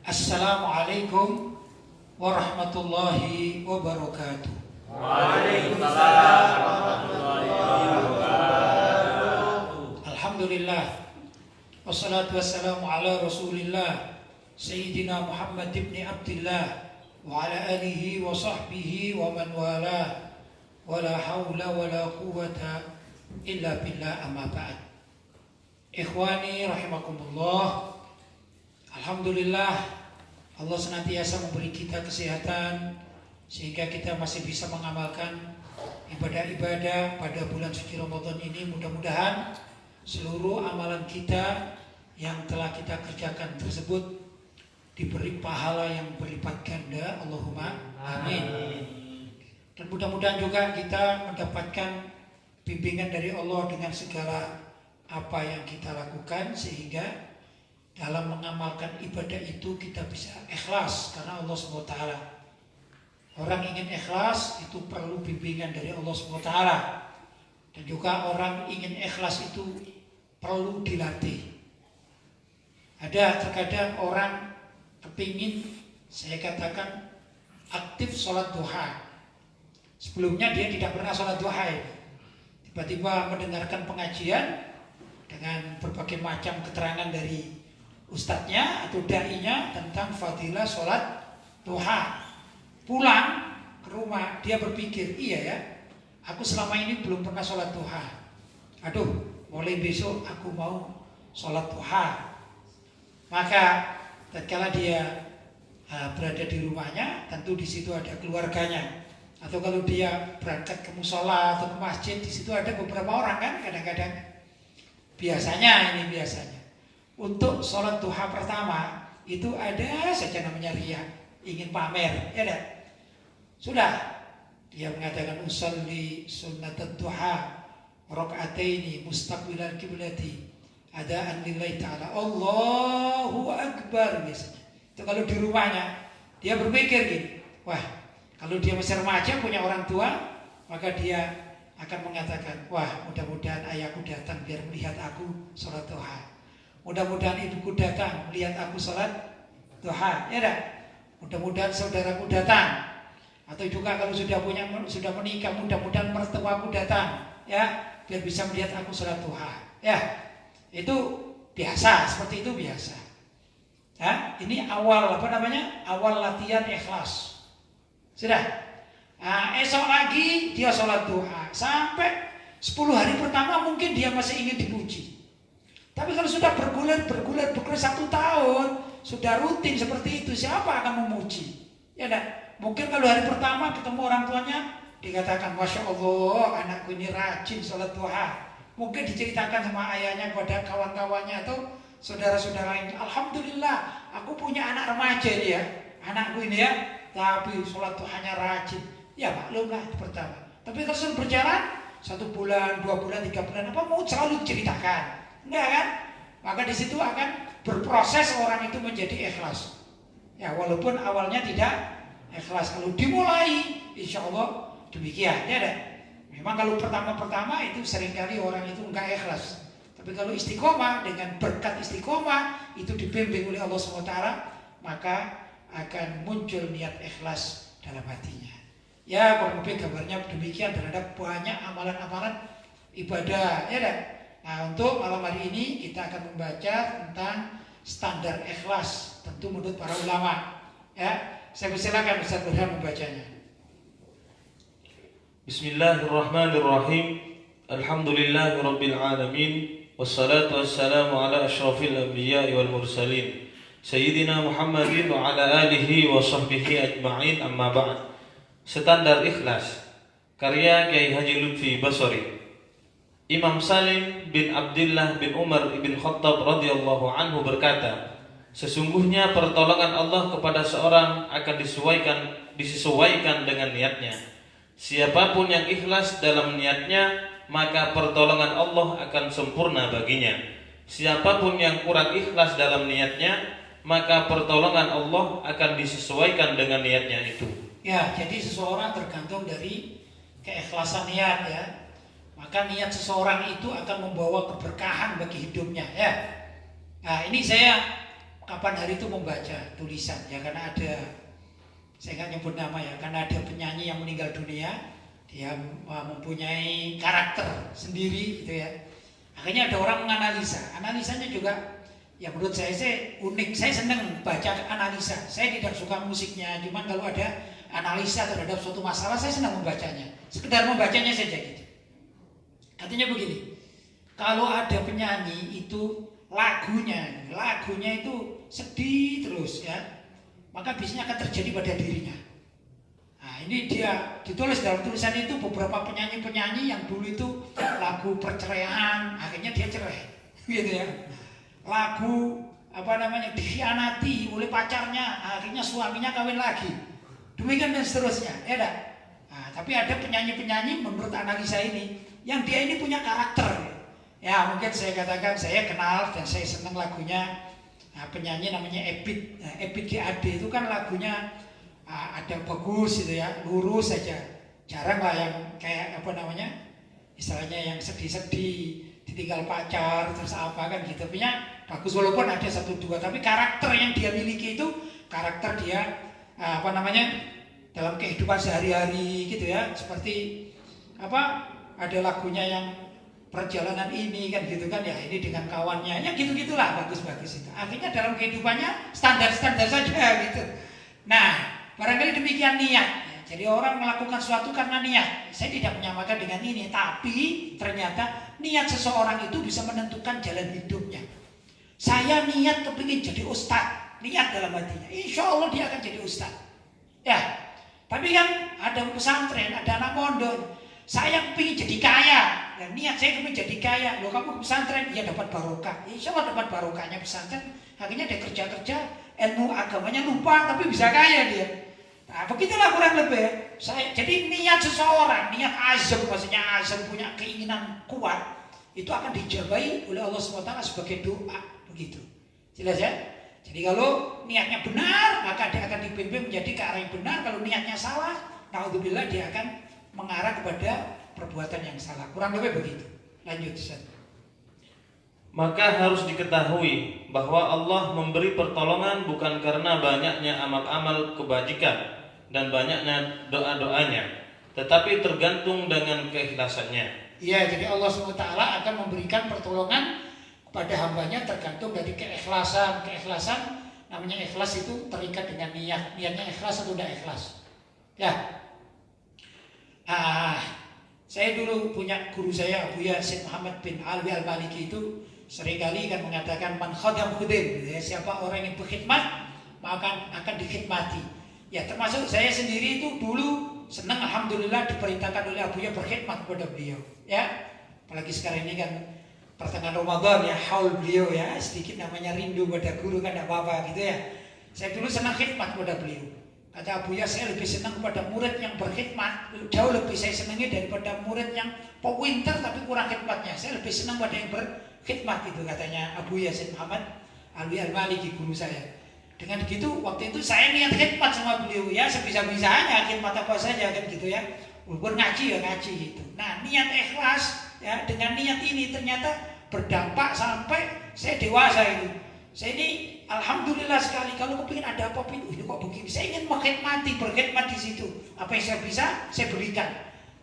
Assalamualaikum warahmatullahi wabarakatuh. Waalaikumsalam warahmatullahi wabarakatuh. Alhamdulillah, wassalatu wassalamu ala rasulillah Sayyidina Muhammad ibn Abdillah wa ala alihi wa sahbihi wa man walah, wa la hawla wa la quwwata illa billah, amma ba'd. Ikhwani rahimakumullah, alhamdulillah Allah senantiasa memberi kita kesehatan sehingga kita masih bisa mengamalkan ibadah-ibadah pada bulan suci Ramadan ini. Mudah-mudahan seluruh amalan kita yang telah kita kerjakan tersebut diberi pahala yang berlipat ganda. Allahumma amin. Dan mudah-mudahan juga kita mendapatkan bimbingan dari Allah dengan segala apa yang kita lakukan, sehingga dalam mengamalkan ibadah itu kita bisa ikhlas karena Allah SWT. Orang ingin ikhlas itu perlu bimbingan dari Allah SWT. Dan juga orang ingin ikhlas itu perlu dilatih. Ada terkadang orang kepingin, saya katakan, aktif sholat duha. Sebelumnya dia tidak pernah sholat duha. Tiba-tiba mendengarkan pengajian dengan berbagai macam keterangan dari ustadznya atau da'inya tentang fadilah sholat duha. Pulang ke rumah dia berpikir, iya ya, aku selama ini belum pernah sholat duha. Aduh, mulai besok aku mau sholat duha. Maka tatkala dia berada di rumahnya, tentu di situ ada keluarganya. Atau kalau dia berangkat ke musola atau ke masjid, di situ ada beberapa orang kan, kadang-kadang. Biasanya untuk sholat duha pertama itu ada saja namanya riya, ingin pamer, ya dah. Sudah dia mengatakan usolli sunnatat duha rakaataini mustaqbilal qiblati adaan lillahi ta'ala, Allahu akbar. Biasanya itu kalau di rumahnya dia berpikir gini, wah, kalau dia masih remaja punya orang tua, maka dia akan mengatakan, wah, mudah-mudahan ayahku datang biar melihat aku sholat duha. Mudah-mudahan ibuku datang melihat aku sholat duha, ya dah. Mudah-mudahan saudaraku datang. Atau juga kalau sudah menikah, mudah-mudahan mertuaku datang, ya, biar bisa melihat aku sholat duha. Ya, itu biasa, seperti itu biasa. Ya, ini awal awal latihan ikhlas. Sudah. Nah, esok lagi dia sholat duha sampai 10 hari pertama mungkin dia masih ingin dipuji. Tapi kalau sudah bergulir 1 tahun, sudah rutin seperti itu, siapa akan memuji? Ya dah. Mungkin kalau hari pertama ketemu orang tuanya dikatakan, Masya Allah, anakku ini rajin sholat duha. Mungkin diceritakan sama ayahnya kepada kawan-kawannya atau saudara-saudara lain, Alhamdulillah, aku punya anak remaja ini ya, anakku ini ya, tapi sholat duhanya rajin. Ya maklumlah itu pertama. Tapi kalau sudah berjalan 1 bulan, 2 bulan, 3 bulan, apa mau selalu diceritakan? Enggak kan? Maka di situ akan berproses orang itu menjadi ikhlas. Ya walaupun awalnya tidak ikhlas, kalau dimulai, insya Allah demikian. Ya ada. Memang kalau pertama-pertama itu seringkali orang itu enggak ikhlas. Tapi kalau istiqomah, dengan berkat istiqomah itu dibimbing oleh Allah SWT, maka akan muncul niat ikhlas dalam hatinya. Ya, kurang lebih gambarnya demikian terhadap banyak amalan-amalan ibadah, ya dah. Nah, untuk malam hari ini kita akan membaca tentang standar ikhlas, tentu menurut para ulama. Ya, saya persilakan Ustaz Burhan membacanya. Bismillahirrahmanirrahim. Alhamdulillahirabbil alamin. Wassalatu wassalamu ala asyrafil anbiya'i wal mursalin. Sayyidina Muhammadin wa ala alihi wa sahbihi ajma'in, amma ba'd. Standar ikhlas, karya Kiai Haji Lutfi Basori. Imam Salim bin Abdullah bin Umar ibn Khattab radhiyallahu anhu berkata, sesungguhnya pertolongan Allah kepada seorang akan disesuaikan dengan niatnya. Siapapun yang ikhlas dalam niatnya, maka pertolongan Allah akan sempurna baginya. Siapapun yang kurang ikhlas dalam niatnya, maka pertolongan Allah akan disesuaikan dengan niatnya itu. Ya, jadi seseorang tergantung dari keikhlasan niat ya. Maka niat seseorang itu akan membawa keberkahan bagi hidupnya ya. Nah, ini saya kapan hari itu membaca tulisan ya, karena ada, saya nggak nyebut nama ya, karena ada penyanyi yang meninggal dunia, dia mempunyai karakter sendiri gitu ya. Akhirnya ada orang menganalisa, analisanya juga ya menurut saya sih unik. Saya senang baca analisa. Saya tidak suka musiknya, cuman kalau ada analisa terhadap suatu masalah saya senang membacanya. Sekedar membacanya saja gitu. Artinya begini, kalau ada penyanyi itu lagunya itu sedih terus ya, maka biasanya akan terjadi pada dirinya. Nah ini dia ditulis dalam tulisan itu beberapa penyanyi-penyanyi yang dulu itu lagu perceraian, akhirnya dia cerai, gitu ya. Lagu dikhianati oleh pacarnya, akhirnya suaminya kawin lagi. Demikian dan seterusnya, ya dah. Nah, tapi ada penyanyi-penyanyi menurut analisa ini yang dia ini punya karakter. Ya mungkin saya katakan saya kenal dan saya senang lagunya penyanyi namanya Ebit. Nah, Ebit GAD itu kan lagunya ada bagus gitu ya, lurus saja. Jarang lah yang kayak istilahnya yang sedih-sedih, ditinggal pacar terus apa kan gitu. Punya bagus walaupun ada satu dua, tapi karakter yang dia miliki itu karakter dia dalam kehidupan sehari-hari gitu ya. Seperti ada lagunya yang perjalanan ini kan gitu kan ya, ini dengan kawannya ya gitu-gitulah, bagus-bagus itu. Akhirnya dalam kehidupannya standar-standar saja gitu. Nah, barangkali demikian niat. Jadi orang melakukan sesuatu karena niat. Saya tidak menyamakan dengan ini, tapi ternyata niat seseorang itu bisa menentukan jalan hidupnya. Saya niat kepingin jadi ustadz, niat dalam hatinya, insya Allah dia akan jadi ustadz. Ya, tapi kan ada pesantren, ada anak mondok. Saya kepingin jadi kaya, dan niat saya kepingin jadi kaya. Loh kamu ke pesantren, iya dapat barokah. Insya Allah dapat barokahnya pesantren. Akhirnya dia kerja-kerja, ilmu agamanya lupa, tapi bisa kaya dia. Nah begitulah kurang lebih. Jadi niat seseorang, niat azam, maksudnya azam punya keinginan kuat, itu akan dijabai oleh Allah SWT sebagai doa. Begitu, jelas ya. Jadi kalau niatnya benar, maka dia akan dibimbing menjadi ke arah yang benar. Kalau niatnya salah, naudzubillah, dia akan mengarah kepada perbuatan yang salah. Kurang lebih begitu. Lanjut Ustaz. Maka harus diketahui bahwa Allah memberi pertolongan bukan karena banyaknya amal-amal kebajikan dan banyaknya doa-doanya, tetapi tergantung dengan keikhlasannya. Iya, jadi Allah SWT akan memberikan pertolongan kepada hambanya tergantung dari keikhlasan. Keikhlasan, namanya ikhlas itu terikat dengan niat. Niatnya ikhlas atau tidak ikhlas. Ya. Saya dulu punya guru saya Abuya Syed Muhammad bin Alwi Al-Maliki itu seringkali kan mengatakan man khadam khudim, ya, siapa orang yang berkhidmat maka akan dikhidmati. Ya termasuk saya sendiri itu dulu senang, alhamdulillah diperintahkan oleh Abuya berkhidmat kepada beliau. Ya, apalagi sekarang ini kan pertengahan Ramadan ya, haul beliau ya, sedikit namanya rindu pada guru kan tidak apa-apa gitu ya. Saya dulu senang khidmat kepada beliau. Kata Abuya, saya lebih senang kepada murid yang berkhidmat, jauh lebih saya senangi daripada murid yang pinter tapi kurang khidmatnya. Saya lebih senang pada yang berkhidmat itu, katanya Abuya Syed Muhammad Alwi Al-Maliki guru saya. Dengan begitu waktu itu saya niat khidmat sama beliau ya, sebisa-bisanya khidmat apa saja kan gitu ya. Walaupun ngaji ya ngaji gitu. Nah niat ikhlas ya, dengan niat ini ternyata berdampak sampai saya dewasa itu. Saya ini alhamdulillah sekali, kalau kepingin ada apa-apa ini kok begini, saya ingin berkhidmat di situ. Apa yang saya bisa, saya berikan.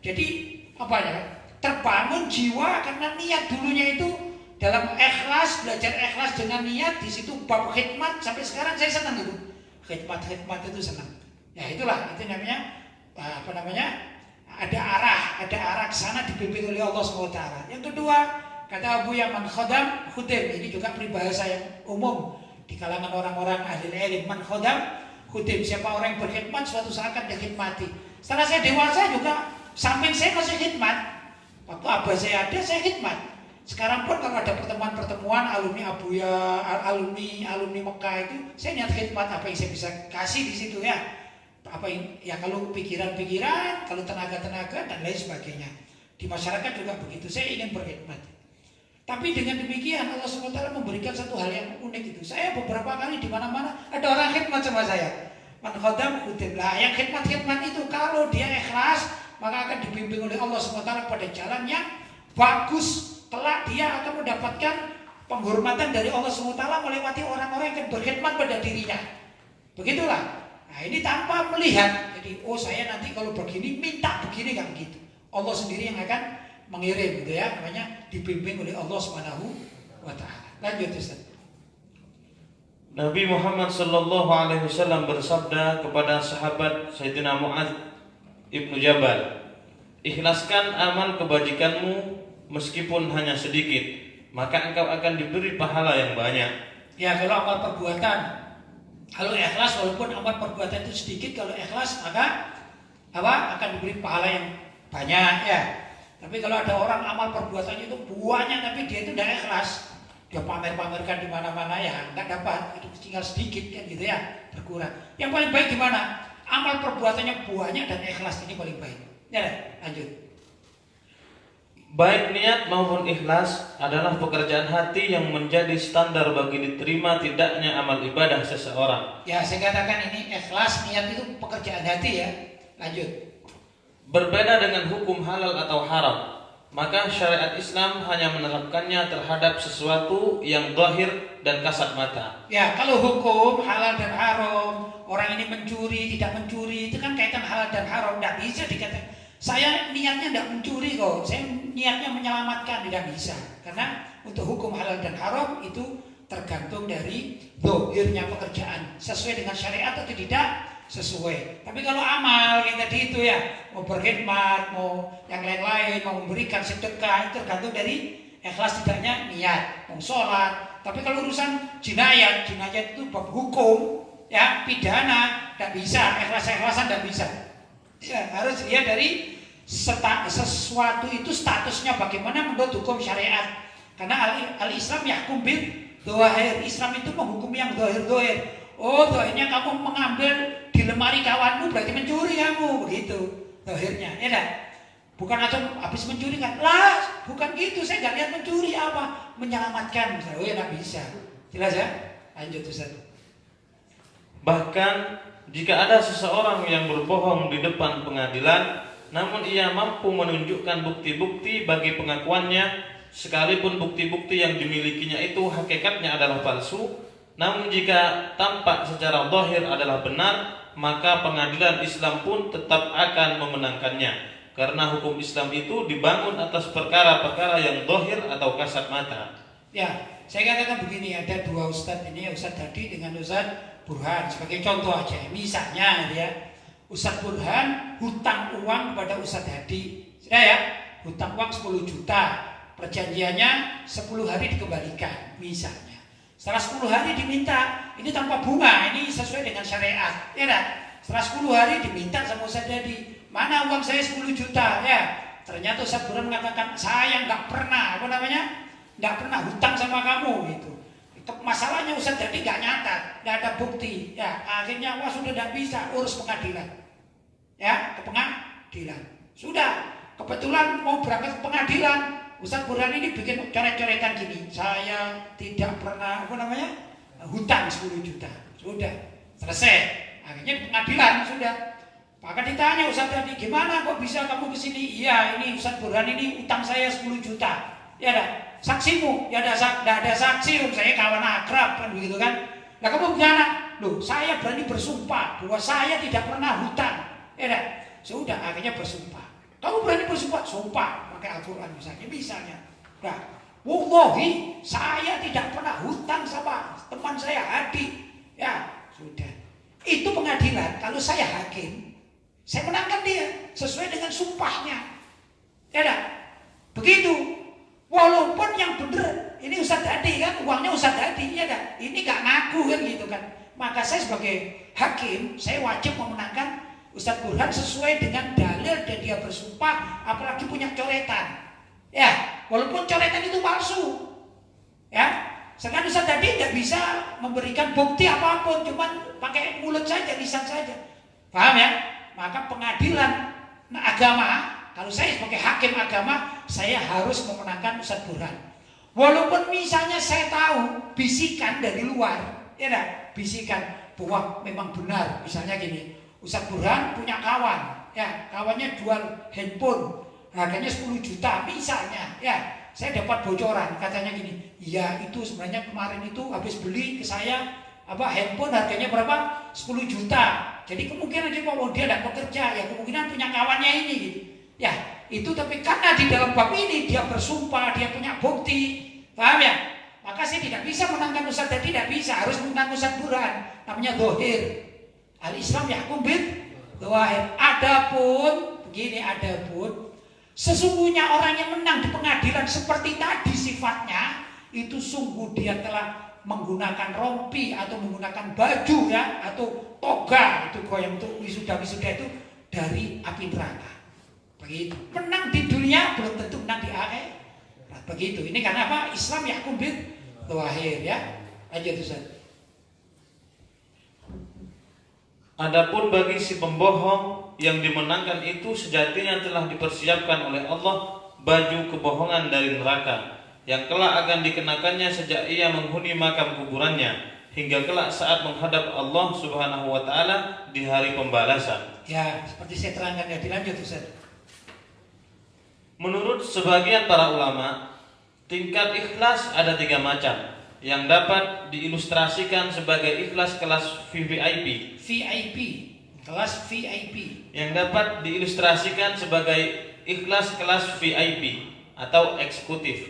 Jadi terbangun jiwa karena niat dulunya itu dalam ikhlas, belajar ikhlas dengan niat di situ bab khidmat sampai sekarang saya senang itu. Khidmat itu senang. Ya itulah, itu namanya ada arah ke sana dibimbing oleh Allah SWT. Yang kedua, kata Abu Yaman khodam khudim, ini juga peribahasa yang umum di kalangan orang-orang ahli ilmu. Man khodam khudim, siapa orang yang berkhidmat suatu saat akan dikhidmati. Setelah saya dewasa juga samping saya masih khidmat. Waktu abah saya ada, saya khidmat. Sekarang pun kalau ada pertemuan alumni Abuya, alumni Mekah itu, saya niat khidmat apa yang saya bisa kasih di situ ya. Apa yang ya, kalau pikiran-pikiran, kalau tenaga-tenaga dan lain sebagainya. Di masyarakat juga begitu, saya ingin berkhidmat. Tapi dengan demikian Allah SWT memberikan satu hal yang unik itu. Saya beberapa kali di mana-mana ada orang khidmat sama saya. Man khodam khudim. Lah yang khidmat itu kalau dia ikhlas maka akan dibimbing oleh Allah SWT pada jalan yang bagus. Kelak dia akan mendapatkan penghormatan dari Allah SWT melewati orang-orang yang berkhidmat pada dirinya. Begitulah. Nah ini tanpa melihat. Jadi saya nanti kalau begini minta begini, kan begitu. Allah sendiri yang akan mengirim gitu ya. Namanya dibimbing oleh Allah SWT. Lanjut Ustaz. Nabi Muhammad sallallahu alaihi wasallam bersabda kepada sahabat Sayyidina Mu'adz ibnu Jabal, "Ikhlaskan amal kebajikanmu meskipun hanya sedikit, maka engkau akan diberi pahala yang banyak." Ya, kalau amal perbuatan, kalau ikhlas walaupun amal perbuatan itu sedikit, kalau ikhlas maka akan diberi pahala yang banyak ya. Tapi kalau ada orang amal perbuatannya itu banyak tapi dia itu tidak ikhlas, dia pamer-pamerkan di mana-mana ya nggak dapat, itu tinggal sedikit kan gitu ya, berkurang. Yang paling baik gimana? Amal perbuatannya banyak dan ikhlas, ini paling baik. Ya, lanjut. Baik niat maupun ikhlas adalah pekerjaan hati yang menjadi standar bagi diterima tidaknya amal ibadah seseorang. Ya, saya katakan ini ikhlas, niat itu pekerjaan hati ya. Lanjut. Berbeda dengan hukum halal atau haram, maka syariat Islam hanya menerapkannya terhadap sesuatu yang zahir dan kasat mata. Ya, kalau hukum halal dan haram, orang ini mencuri, tidak mencuri, itu kan kaitan halal dan haram. Tidak bisa dikatakan, saya niatnya tidak mencuri kok, saya niatnya menyelamatkan, tidak bisa. Karena untuk hukum halal dan haram itu tergantung dari zahirnya pekerjaan, sesuai dengan syariat atau tidak sesuai. Tapi kalau amal yang tadi itu ya, mau berkhidmat, mau yang lain-lain, mau memberikan sedekah, itu tergantung dari ikhlas tidaknya niat, mau sholat. Tapi kalau urusan jinayat itu bab hukum ya, pidana, tidak bisa, ikhlas-ikhlasan tidak bisa. Ya, harus lihat dari sesuatu itu statusnya bagaimana menurut hukum syariat. Karena al-Islam yahkum bil dhahir. Islam itu menghukum yang dhahir-dhahir. Oh, dhahirnya kamu mengambil di lemari kawanmu berarti mencuri kamu, begitu dhahirnya. Ya kan? Bukan langsung habis mencuri kan? Lah, bukan gitu. Saya nggak lihat mencuri apa, menyelamatkan. Oh ya, nggak bisa. Jelas ya? Lanjut Ustaz. Bahkan jika ada seseorang yang berbohong di depan pengadilan, namun ia mampu menunjukkan bukti-bukti bagi pengakuannya, sekalipun bukti-bukti yang dimilikinya itu hakikatnya adalah palsu, namun jika tampak secara zahir adalah benar, maka pengadilan Islam pun tetap akan memenangkannya. Karena hukum Islam itu dibangun atas perkara-perkara yang zahir atau kasat mata. Ya, saya katakan begini, ada dua ustadz ini, Ustadz Hadi dengan Ustadz Burhan. Sebagai contoh aja, misalnya ya, Ustadz Burhan hutang uang kepada Ustadz Hadi. Sudah ya, hutang uang 10 juta. Perjanjiannya 10 hari dikembalikan, misalnya. Setelah 10 hari diminta, ini tanpa bunga, ini sesuai dengan syariat. Ya kan? Setelah 10 hari diminta sama Ustadz Hadi, mana uang saya 10 juta ya. Ternyata Ustadz Burhan mengatakan, saya nggak pernah, nggak pernah hutang sama kamu gitu. Masalahnya Ustadz Hadi nggak nyatat, nggak ada bukti. Ya, akhirnya wah sudah tidak bisa, urus pengadilan. Ya, ke pengadilan. Sudah, kebetulan mau berangkat ke pengadilan, Ustadz Burhan ini bikin coret-coretan gini. Saya tidak pernah hutang 10 juta. Sudah, selesai. Akhirnya di pengadilan sudah. Maka ditanya Ustadz Hadi, gimana kok bisa kamu kesini? Iya, ini Ustadz Burhan ini utang saya 10 juta. Ya dah, saksimu? Ya ada saksi, saya kawan akrab kan begitu kan. Nah kamu gimana? Loh, saya berani bersumpah bahwa saya tidak pernah hutang. Ya dah, sudah akhirnya bersumpah. Kamu berani bersumpah? Sumpah pakai Al-Quran misalnya. Nah, wallahi saya tidak pernah hutang sama teman saya Hadi. Ya, sudah. Itu pengadilan, kalau saya hakim, saya menangkan dia sesuai dengan sumpahnya. Ya dah, begitu. Walaupun yang benar ini Ustadz Hadi kan, uangnya Ustadz Hadi, ya kan? Ini gak ngaku kan gitu kan. Maka saya sebagai hakim, saya wajib memenangkan Ustadz Burhan sesuai dengan dalil dan dia bersumpah, apalagi punya coretan. Ya, walaupun coretan itu palsu. Ya, sedangkan Ustadz Hadi tidak bisa memberikan bukti apapun, cuman pakai mulut saja, lisan saja. Paham ya? Maka pengadilan agama, kalau saya sebagai hakim agama, saya harus memenangkan Ustadz Burhan. Walaupun misalnya saya tahu bisikan dari luar, ya dah, bisikan bahwa memang benar. Misalnya gini, Ustadz Burhan punya kawan, ya kawannya jual handphone, harganya 10 juta misalnya, ya saya dapat bocoran katanya gini, ya itu sebenarnya kemarin itu habis beli ke saya handphone harganya berapa? 10 juta. Jadi kemungkinan dia tidak bekerja, ya kemungkinan punya kawannya ini gitu. Ya, itu tapi karena di dalam bab ini dia bersumpah, dia punya bukti. Paham ya? Maka saya tidak bisa menangkan Ustaz, tidak bisa, harus menangkan Ustaz Burhan. Namanya dohir. Al-Islam yahkum bil dohir. Adapun sesungguhnya orang yang menang di pengadilan seperti tadi sifatnya, itu sungguh dia telah menggunakan rompi atau menggunakan baju ya, atau toga, itu yang untuk wisuda-wisuda itu dari api neraka. Begitu. Menang di dunia belum tentu menang di akhirat. Begitu. Ini karena apa? Islam yahkum bil zahir ya. Lanjut Ustaz. Adapun bagi si pembohong yang dimenangkan itu sejatinya telah dipersiapkan oleh Allah baju kebohongan dari neraka yang kelak akan dikenakannya sejak ia menghuni makam kuburannya hingga kelak saat menghadap Allah Subhanahu wa taala di hari pembalasan. Ya, seperti saya terangkan ya, dilanjut Ustaz. Menurut sebagian para ulama, tingkat ikhlas ada 3 macam yang dapat diilustrasikan sebagai ikhlas kelas VIP. Kelas VIP. Yang dapat diilustrasikan sebagai ikhlas kelas VIP atau eksekutif,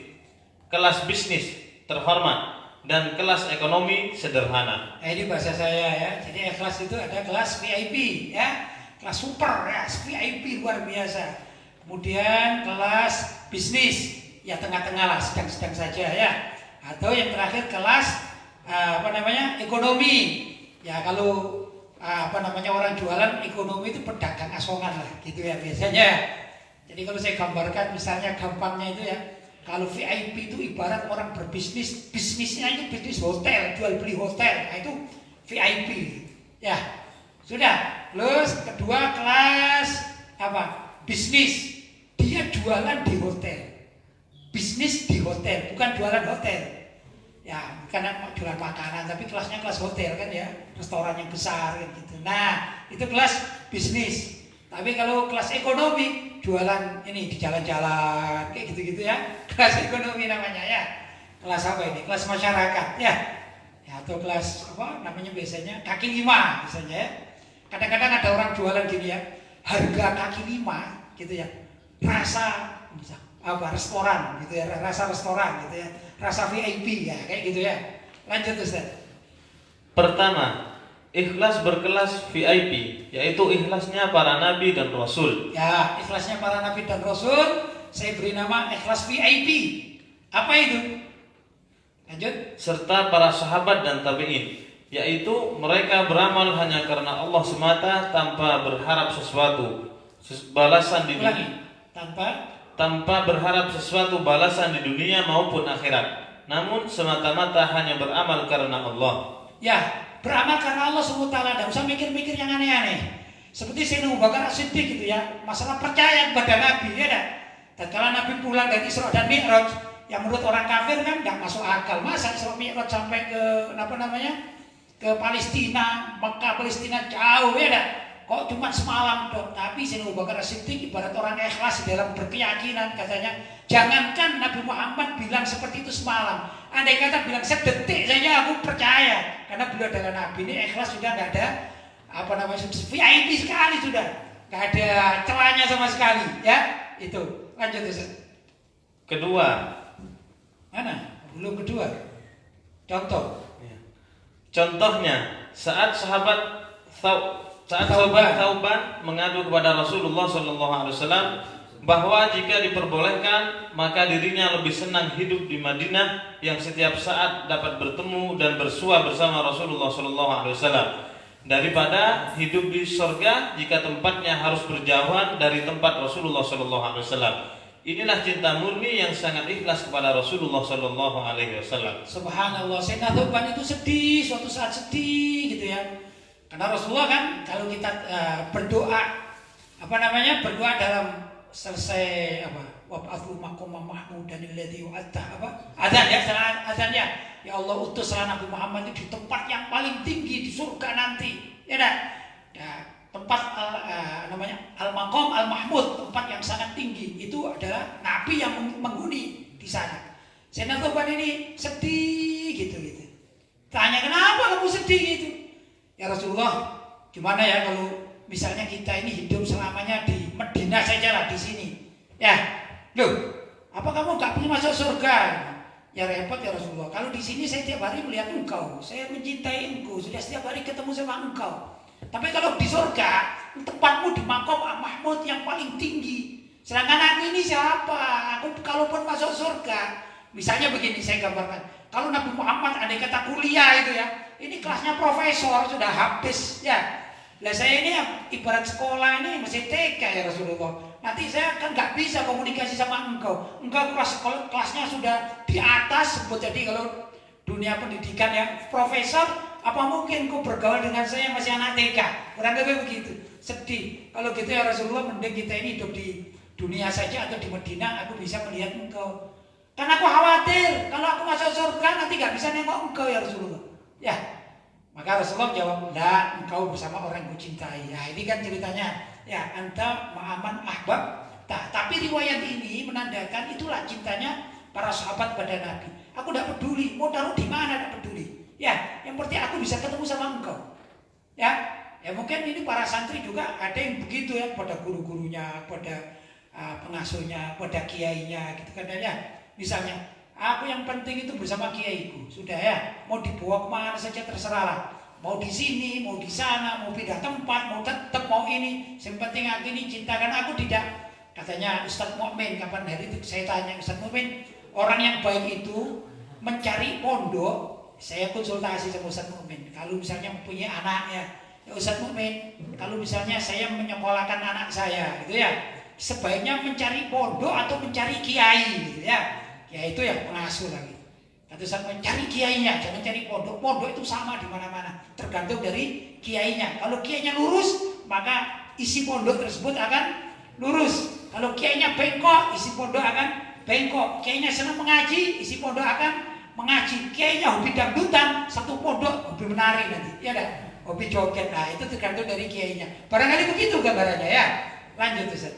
kelas bisnis terhormat, dan kelas ekonomi sederhana. Ini bahasa saya ya. Jadi ikhlas itu ada kelas VIP ya, kelas super ya, VIP luar biasa. Kemudian kelas bisnis ya tengah-tengah lah, sedang-sedang saja ya. Atau yang terakhir kelas ekonomi. Ya kalau orang jualan ekonomi itu pedagang asongan lah gitu ya biasanya. Jadi kalau saya gambarkan misalnya gampangnya itu ya, kalau VIP itu ibarat orang berbisnis, bisnisnya itu bisnis hotel, jual beli hotel, nah itu VIP. Ya, sudah. Terus kedua kelas bisnis, dia jualan di hotel, bisnis di hotel, bukan jualan hotel. Ya, bukan jualan makanan, tapi kelasnya kelas hotel kan ya, restoran yang besar kan gitu. Nah, itu kelas bisnis. Tapi kalau kelas ekonomi, jualan ini di jalan-jalan kayak gitu-gitu ya. Kelas ekonomi namanya ya. Kelas apa ini? Kelas masyarakat ya. Ya atau kelas biasanya kaki 5 misalnya ya. Kadang-kadang ada orang jualan gini ya, harga kaki 5 gitu ya. Rasa restoran gitu ya, rasa restoran gitu ya. Rasa VIP ya, kayak gitu ya. Lanjut Ustaz. Pertama, ikhlas berkelas VIP, yaitu ikhlasnya para nabi dan rasul. Ya, ikhlasnya para nabi dan rasul saya beri nama ikhlas VIP. Apa itu? Lanjut. Serta para sahabat dan tabi'in, yaitu mereka beramal hanya karena Allah semata tanpa berharap sesuatu balasan di dunia. Tanpa berharap sesuatu balasan di dunia maupun akhirat, namun semata-mata hanya beramal karena Allah. Ya, beramal karena Allah SWT, tidak usah mikir-mikir yang aneh-aneh. Seperti Sayyidina Abu Bakar As-Siddiq gitu ya, masalah percaya kepada Nabi ya dah. Dan kalau Nabi pulang dari Isra dan Mi'raj, yang menurut orang kafir kan tidak masuk akal. Masa Isra Mi'raj sampai ke ke Palestina, Mekah Palestina jauh ya dah. Kok cuma semalam dong? Tapi Sayyidina Abu Bakar As-Siddiq ibarat orang ikhlas dalam berkeyakinan, katanya jangankan Nabi Muhammad bilang seperti itu semalam, andai kata bilang sedetik saja aku percaya, karena beliau adalah Nabi. Ini ikhlas sudah nggak ada VIP sekali, sudah nggak ada celahnya sama sekali ya. Itu lanjut Ustaz. Kedua, mana? Belum kedua. Contohnya saat sahabat Thauban mengadu kepada Rasulullah SAW bahwa jika diperbolehkan maka dirinya lebih senang hidup di Madinah yang setiap saat dapat bertemu dan bersua bersama Rasulullah SAW daripada hidup di surga jika tempatnya harus berjauhan dari tempat Rasulullah SAW. Inilah cinta murni yang sangat ikhlas kepada Rasulullah SAW. Subhanallah, Sayyidina Thauban itu sedih, suatu saat sedih gitu ya. Karena Rasulullah kan kalau kita berdoa berdoa dalam selesai wab'athu maqaman mahmudan alladzi wa'adta azan ya Allah utuslah Nabi Muhammad itu di tempat yang paling tinggi di surga nanti ya dah. Tempat al-maqam al-mahmud, tempat yang sangat tinggi itu adalah Nabi yang menghuni di sana. Sayyidina Thawban ini sedih gitu. Tanya, kenapa kamu sedih gitu? Ya Rasulullah, gimana ya kalau misalnya kita ini hidup selamanya di Madinah saja lah, di sini. Ya, loh, apa kamu gak pengen masuk surga? Ya repot ya Rasulullah. Kalau di sini saya tiap hari melihat engkau, saya mencintai engkau, sudah setiap hari ketemu sama engkau. Tapi kalau di surga, tempatmu di Maqam Mahmud yang paling tinggi. Sedangkan aku ini siapa? Aku kalaupun masuk surga, misalnya begini saya gambarkan. Kalau Nabi Muhammad andai kata kuliah itu ya, ini kelasnya profesor sudah habis ya. Lah saya ini ibarat sekolah ini masih TK ya Rasulullah. Nanti saya kan nggak bisa komunikasi sama engkau. Engkau kelasnya sudah di atas sebut, jadi kalau dunia pendidikan ya profesor, apa mungkin kau bergaul dengan saya masih anak TK? Kurang lebih begitu. Sedih. Kalau gitu ya Rasulullah, mending kita ini hidup di dunia saja atau di Madinah, aku bisa melihat engkau. Karena aku khawatir kalau aku masuk surga nanti gak bisa nengok engkau ya Rasulullah. Ya, maka Rasulullah jawab, enggak, engkau bersama orang yang kucintai. Ya ini kan ceritanya. Ya, anta ma'aman ahbab. Tapi riwayat ini menandakan itulah cintanya para sahabat pada Nabi. Aku tidak peduli, mau taruh di mana tidak peduli. Ya, yang penting aku bisa ketemu sama engkau. Ya, mungkin ini para santri juga ada yang begitu ya, pada guru-gurunya, pada pengasuhnya, pada kiainya, gitu kan ya. Misalnya, aku yang penting itu bersama kiaiku, sudah ya. Mau dibawa kemana saja terserahlah. Mau di sini, mau di sana, mau pindah tempat, mau tetap mau ini. Yang penting aku ini cintakan aku tidak. Katanya Ustadz Mukmin, kapan hari itu saya tanya Ustadz Mukmin, orang yang baik itu mencari pondok. Saya konsultasi sama Ustadz Mukmin. Kalau misalnya mempunyai anaknya, ya Ustadz Mukmin, kalau misalnya saya menyekolahkan anak saya, gitu ya, sebaiknya mencari pondok atau mencari kiai, gitu ya. Ya itu yang pengasuh lagi. Kata Ustaz, mencari kiainya, jangan cari pondok. Pondok itu sama di mana-mana, tergantung dari kiainya. Kalau kiainya lurus, maka isi pondok tersebut akan lurus. Kalau kiainya bengkok, isi pondok akan bengkok. Kiainya senang mengaji, isi pondok akan mengaji. Kiainya hobi dangdutan, satu pondok hobi menari nanti. Ya dah, hobi joget. Nah, itu tergantung dari kiainya. Barangkali begitu gambarannya ya. Lanjut Ustaz.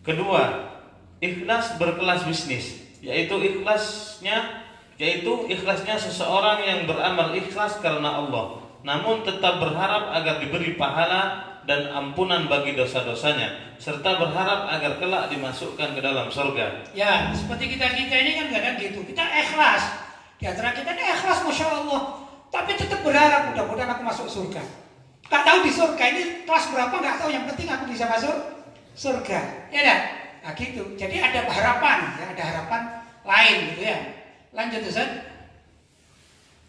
Kedua, ikhlas berkelas bisnis, yaitu ikhlasnya seseorang yang beramal ikhlas karena Allah, namun tetap berharap agar diberi pahala dan ampunan bagi dosa-dosanya, serta berharap agar kelak dimasukkan ke dalam surga. Ya, seperti kita ini kan kadang gitu. Kita ikhlas. Di antara kita ini ikhlas, masya Allah. Tapi tetap berharap mudah-mudahan aku masuk surga. Tak tahu di surga ini kelas berapa nggak tahu. Yang penting aku bisa masuk surga. Ya dah. Nah gitu. Jadi ada harapan, ya, ada harapan lain gitu ya. Lanjut Ustaz.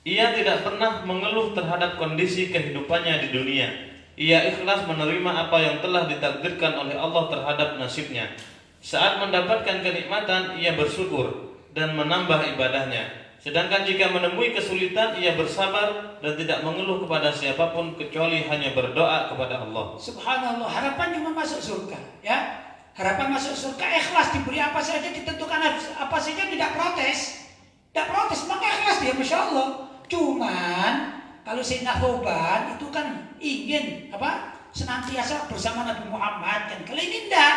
Ia tidak pernah mengeluh terhadap kondisi kehidupannya di dunia. Ia ikhlas menerima apa yang telah ditakdirkan oleh Allah terhadap nasibnya. Saat mendapatkan kenikmatan, ia bersyukur dan menambah ibadahnya. Sedangkan jika menemui kesulitan, ia bersabar dan tidak mengeluh kepada siapapun kecuali hanya berdoa kepada Allah. Subhanallah, harapan cuma masuk surga, ya. Harapan masuk surga, ikhlas, diberi apa saja, ditentukan apa saja, tidak protes. Tidak protes, maka ikhlas dia, masya Allah. Cuman kalau Sayyidina Thawban itu kan ingin senantiasa bersama Nabi Muhammad kan. Kalau ini enggak,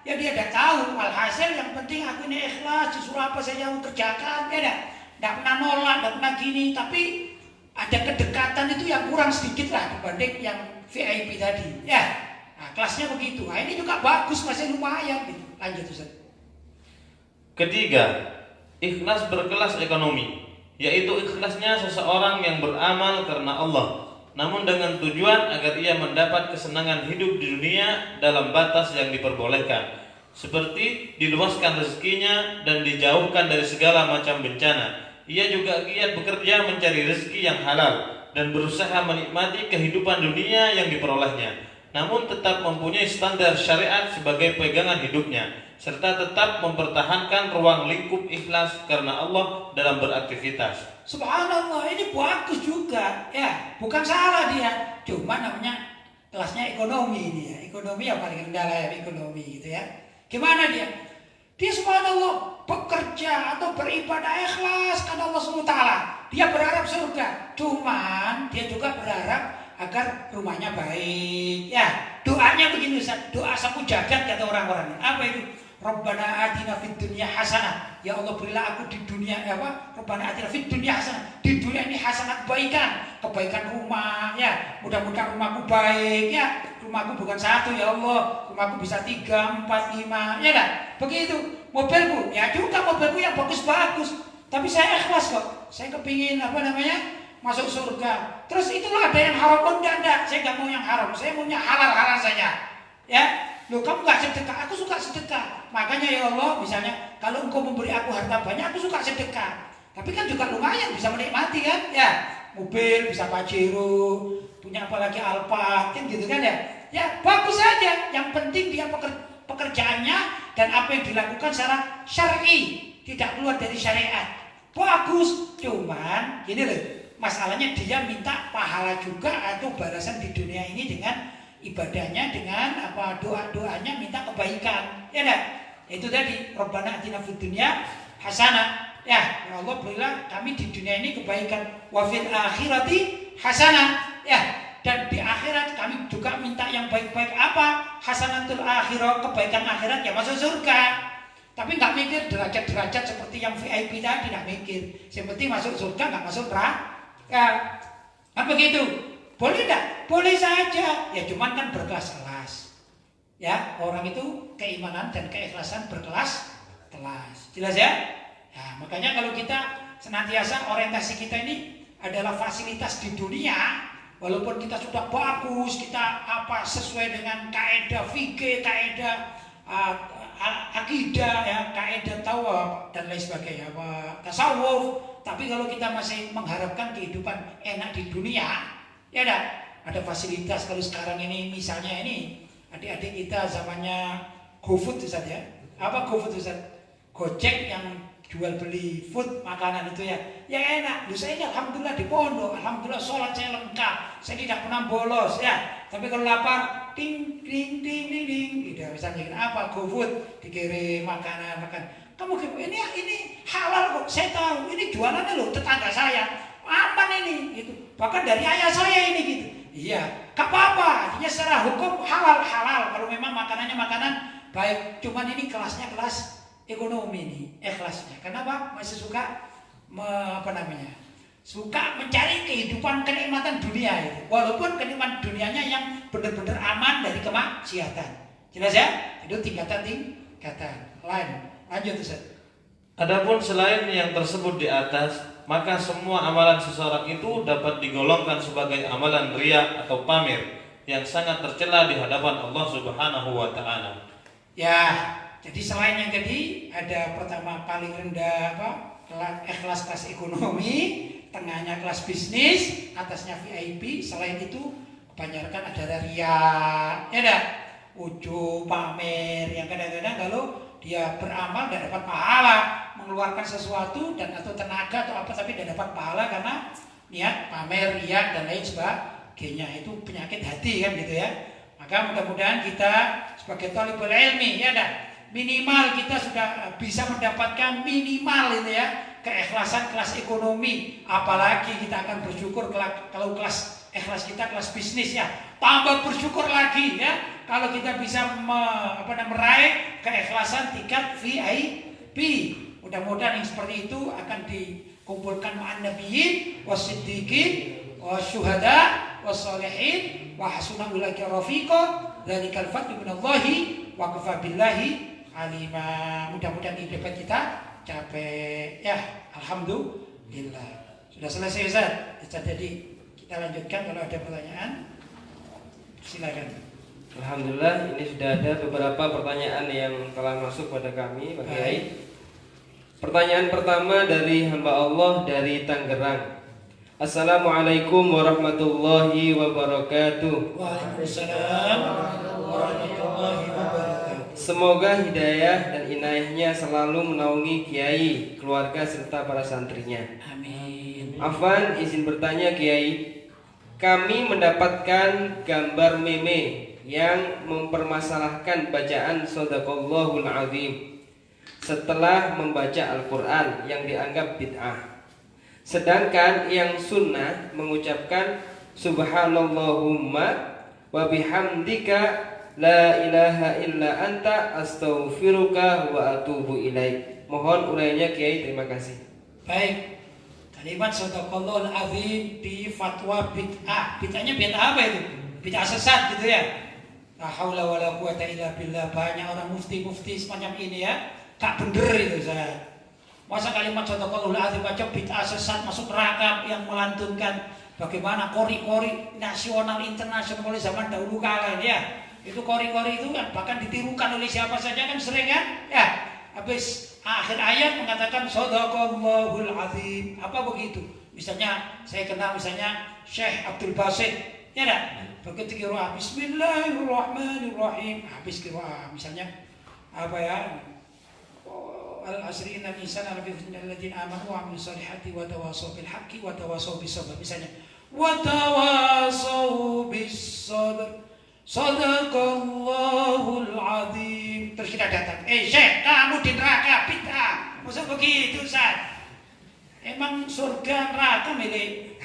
ya dia udah tahu. Alhasil yang penting aku ini ikhlas, disuruh apa saja aku kerjakan, ya enggak. Enggak pernah nolak, enggak pernah gini. Tapi ada kedekatan itu yang kurang sedikit lah dibanding yang VIP tadi. Ya, nah kelasnya begitu. Nah ini juga bagus, masih lumayan gitu. Lanjut Ustaz. Ketiga, ikhlas berkelas ekonomi, yaitu ikhlasnya seseorang yang beramal karena Allah, namun dengan tujuan agar ia mendapat kesenangan hidup di dunia dalam batas yang diperbolehkan, seperti diluaskan rezekinya dan dijauhkan dari segala macam bencana. Ia juga giat bekerja mencari rezeki yang halal dan berusaha menikmati kehidupan dunia yang diperolehnya, namun tetap mempunyai standar syariat sebagai pegangan hidupnya, serta tetap mempertahankan ruang lingkup ikhlas karena Allah dalam beraktivitas. Subhanallah, ini bagus juga, ya, bukan salah dia, cuma namanya kelasnya ekonomi ini ya, ekonomi yang paling rendah lah ya, ekonomi gitu ya. Gimana dia? Dia subhanallah bekerja atau beribadah ikhlas karena Allah SWT. Dia berharap surga, cuman dia juga berharap agar rumahnya baik. Ya, doanya begini Ustaz, doa sapu jagat kata orang-orang. Apa itu? Rabbana atina fid dunya hasanah. Ya Allah berilah aku di dunia Rabbana atina fid dunya hasanah. Di dunia ini hasanah kebaikan rumah ya. Mudah-mudahan rumahku baik ya. Rumahku bukan satu ya Allah. Rumahku bisa 3, 4, 5 ya kan? Begitu. Mobilku ya juga mobilku yang bagus-bagus. Tapi saya ikhlas kok. Saya kepingin masuk surga. Terus itulah ada yang haram pun enggak. Saya enggak mau yang haram. Saya maunya halal-halal saja. Ya. Loh kamu gak sedekah, aku suka sedekah. Makanya ya Allah, misalnya kalau engkau memberi aku harta banyak, aku suka sedekah. Tapi kan juga lumayan bisa menikmati kan, ya. Mobil bisa Pajero, punya apalagi Alphard, kan gitu kan ya. Ya bagus saja. Yang penting dia pekerjaannya dan apa yang dilakukan secara syar'i, tidak keluar dari syariat. Bagus, cuman gini loh. Masalahnya dia minta pahala juga atau balasan di dunia ini dengan ibadahnya, dengan doa-doanya minta kebaikan. Ya enggak? Itu tadi Rabbana atina fid dunya hasanah. Ya Allah berilah kami di dunia ini kebaikan. Wa fil akhirati hasanah. Ya, dan di akhirat kami juga minta yang baik-baik. Apa? Hasanatul akhirah, kebaikan akhirat ya masuk surga. Tapi nggak mikir derajat-derajat seperti yang VIP tadi, nggak mikir. Yang penting masuk surga, nggak masuk neraka. Apa begitu? Boleh enggak? Boleh saja. Ya cuman kan berkelas-kelas. Ya, orang itu keimanan dan keikhlasan berkelas-kelas. Jelas ya? Ya, makanya kalau kita senantiasa orientasi kita ini adalah fasilitas di dunia, walaupun kita sudah bagus, kita sesuai dengan kaidah fikih, kaidah akidah ya, kaidah tawaf dan lain sebagainya, tasawuf. Tapi kalau kita masih mengharapkan kehidupan enak di dunia, ya ada fasilitas. Kalau sekarang ini misalnya ini adik-adik kita zamannya GoFood Ustaz ya. Apa GoFood Ustaz? Gojek yang jual beli food makanan itu ya. Ya enak. Loh saya alhamdulillah di pondok, alhamdulillah sholat saya lengkap. Saya tidak pernah bolos ya. Tapi kalau lapar ding ding ding ding ding tidak misalnya apa GoFood dikirim makanan. Kamu ini halal kok. Saya tahu ini jualannya loh tetangga saya. Aman ini gitu. Bahkan dari ayah saya ini gitu. Iya, gak apa-apa. Artinya secara hukum halal. Kalau memang makanannya makanan baik. Cuman ini kelasnya kelas ekonomi ini, kelasnya. Kenapa? Masih suka suka mencari kehidupan kenikmatan dunia itu. Walaupun kenikmatan dunianya yang benar-benar aman dari kemaksiatan. Jelas ya? Itu tingkatan lain. Lanjut Ustaz. Adapun selain yang tersebut di atas, maka semua amalan seseorang itu dapat digolongkan sebagai amalan riya atau pamer yang sangat tercela di hadapan Allah Subhanahu wa taala. Ya, jadi selain yang tadi ada pertama paling rendah ikhlas kelas ekonomi, tengahnya kelas bisnis, atasnya VIP. Selain itu kebanyakan ada riya, ya dah, ujub, pamer yang kadang-kadang kalau dia beramal tidak dapat pahala, mengeluarkan sesuatu dan atau tenaga atau apa tapi tidak dapat pahala karena niat pamer, riya dan lain sebagainya. Itu penyakit hati kan gitu ya. Maka mudah-mudahan kita sebagai thalibul ilmi ya dah, minimal kita sudah bisa mendapatkan minimal itu ya keikhlasan kelas ekonomi. Apalagi kita akan bersyukur kalau kelas ikhlas kita kelas bisnis ya, tambah bersyukur lagi ya kalau kita bisa meraih keikhlasan tingkat VIP. Mudah-mudahan yang seperti itu akan dikumpulkan ma'an nabiyyin wasiddiqin wasyuhada wassalihin wa hasuna ulaika rafiqa dzalikal fadlu minallahi wa kafa billahi alima. Mudah-mudahan ini dapat kita capai ya. Alhamdulillah. Sudah selesai Ustaz. Jadi kita lanjutkan kalau ada pertanyaan. Silakan. Alhamdulillah, ini sudah ada beberapa pertanyaan yang telah masuk pada kami, Pak Kiai. Pertanyaan pertama dari hamba Allah dari Tangerang. Assalamualaikum warahmatullahi wabarakatuh. Waalaikumsalam warahmatullahi wabarakatuh. Semoga hidayah dan inayahnya selalu menaungi Kiai, keluarga serta para santrinya. Amin. Afwan, izin bertanya Kiai. Kami mendapatkan gambar meme yang mempermasalahkan bacaan Shadaqallahul Azim setelah membaca Al-Quran yang dianggap bid'ah. Sedangkan yang sunnah mengucapkan Subhanallahumma wa bihamdika La ilaha illa anta astaghfiruka wa atubu ilaik. Mohon uraiannya Kiai, terima kasih. Baik. Kalimat Shadaqallahul Azim di fatwa bid'ah. Bid'ahnya bid'ah apa itu? Bid'ah sesat gitu ya. La haula wala quwata illa billah. Banyak orang mufti-mufti semacam ini ya. Tak bener itu saya. Masa kalimat Shadaqallahul Azim baca bid'ah sesat masuk neraka yang melantunkan bagaimana kori-kori nasional internasional mulai zaman dahulu kala ini ya. Itu kori-kori itu kan bahkan ditirukan oleh siapa saja kan sering kan? Ya. Habis akhir ayat mengatakan Shadaqallahul Azim. Apa begitu? Misalnya saya kenal misalnya Syekh Abdul Basit. Ya enggak? Begitu qiraah Bismillahirrahmanirrahim. Habis qiraah misalnya apa ya? Al-asri innal insana lafi khusrin alladziina aamanu wa 'amilus shalihati wa tawashaw bil haqqi wa tawashaw bis sabr. Misalnya wa tawashaw bis sabr. Shadaqallahul Azim. Terus kita datang, Syekh, kamu di neraka bid'ah. Maksud begitu, Ustaz? Emang surga neraka milik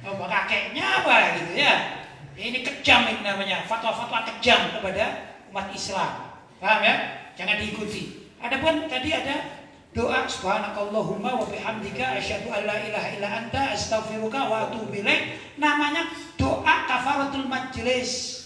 kakeknya apa gitu ya? Ini kejam ini namanya, fatwa-fatwa kejam kepada umat Islam. Paham ya? Jangan diikuti. Adapun tadi ada doa subhanakallahumma wa bihamdika asyhadu an la ilaha illa anta astaghfiruka wa atubu ilaik. Namanya doa kafaratul majlis.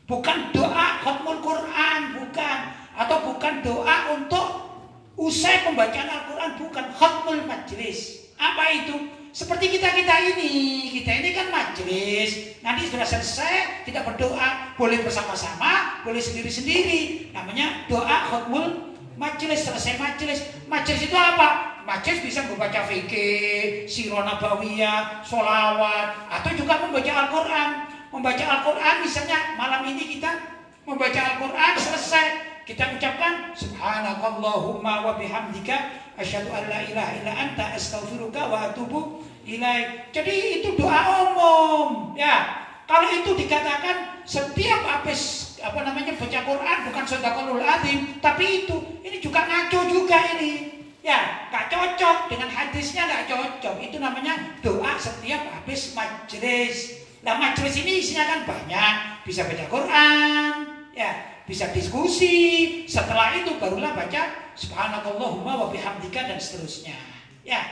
Bukan doa khatmul Quran, bukan. Atau bukan doa untuk usai pembacaan Al-Quran, bukan. Khatmul majlis. Apa itu? Seperti kita ini kan majlis. Nanti sudah selesai, kita berdoa. Boleh bersama-sama, boleh sendiri-sendiri. Namanya doa khatmul majlis. Selesai majlis. Majlis itu apa? Majlis bisa membaca fikih, sirah nabawiyah, sholawat, atau juga membaca Al-Quran. Membaca Al-Quran misalnya malam ini kita membaca Al-Quran selesai kita ucapkan subhanakallahumma wa bihamdika asyhadu an la ilaha illa anta astaghfiruka wa atubu ilaik. Jadi itu doa umum ya. Kalau itu dikatakan setiap habis baca Quran bukan Shadaqallahul Azim, tapi ini juga ngaco juga ini. Ya, gak cocok dengan hadisnya, gak cocok. Itu namanya doa setiap habis majelis. Nah, majelis ini isinya kan banyak, bisa baca Quran, ya, bisa diskusi. Setelah itu barulah baca subhanakallahumma wa bihamdika dan seterusnya. Ya.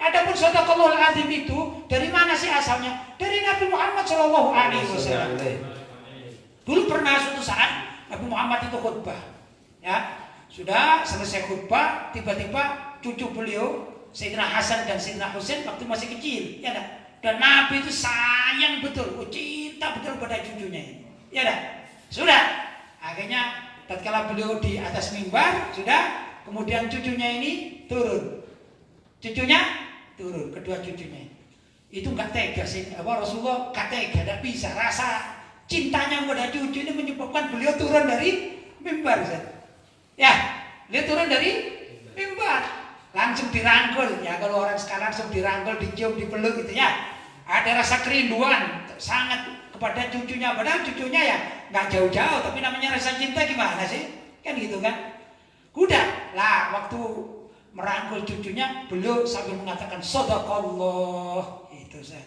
Adapun Shadaqallahul Azim itu dari mana sih asalnya? Dari Nabi Muhammad SAW. Dulu pernah suatu saat Nabi Muhammad itu khutbah. Ya. Sudah selesai khutbah, tiba-tiba cucu beliau Sayyidina Hasan dan Sayyidina Husain waktu masih kecil, ya dah. Dan Nabi itu sayang betul, cinta betul pada cucunya. Ya dah. Sudah. Akhirnya tatkala beliau di atas mimbar, sudah, kemudian cucunya ini turun. Cucunya turun, kedua cucunya. Itu enggak tega sih, Rasulullah enggak tega, enggak bisa. Rasa cintanya kepada cucu ini menyebabkan beliau turun dari mimbar. Ya, dia turun dari mimbar. Langsung dirangkul. Ya, kalau orang sekarang langsung dirangkul, dicium, dipeluk gitu ya. Ada rasa kerinduan sangat kepada cucunya. Padahal cucunya ya nggak jauh-jauh, tapi namanya rasa cinta gimana sih? Kan gitu kan? Udah lah, waktu merangkul cucunya, beliau sambil mengatakan Shadaqallah. Itu saya.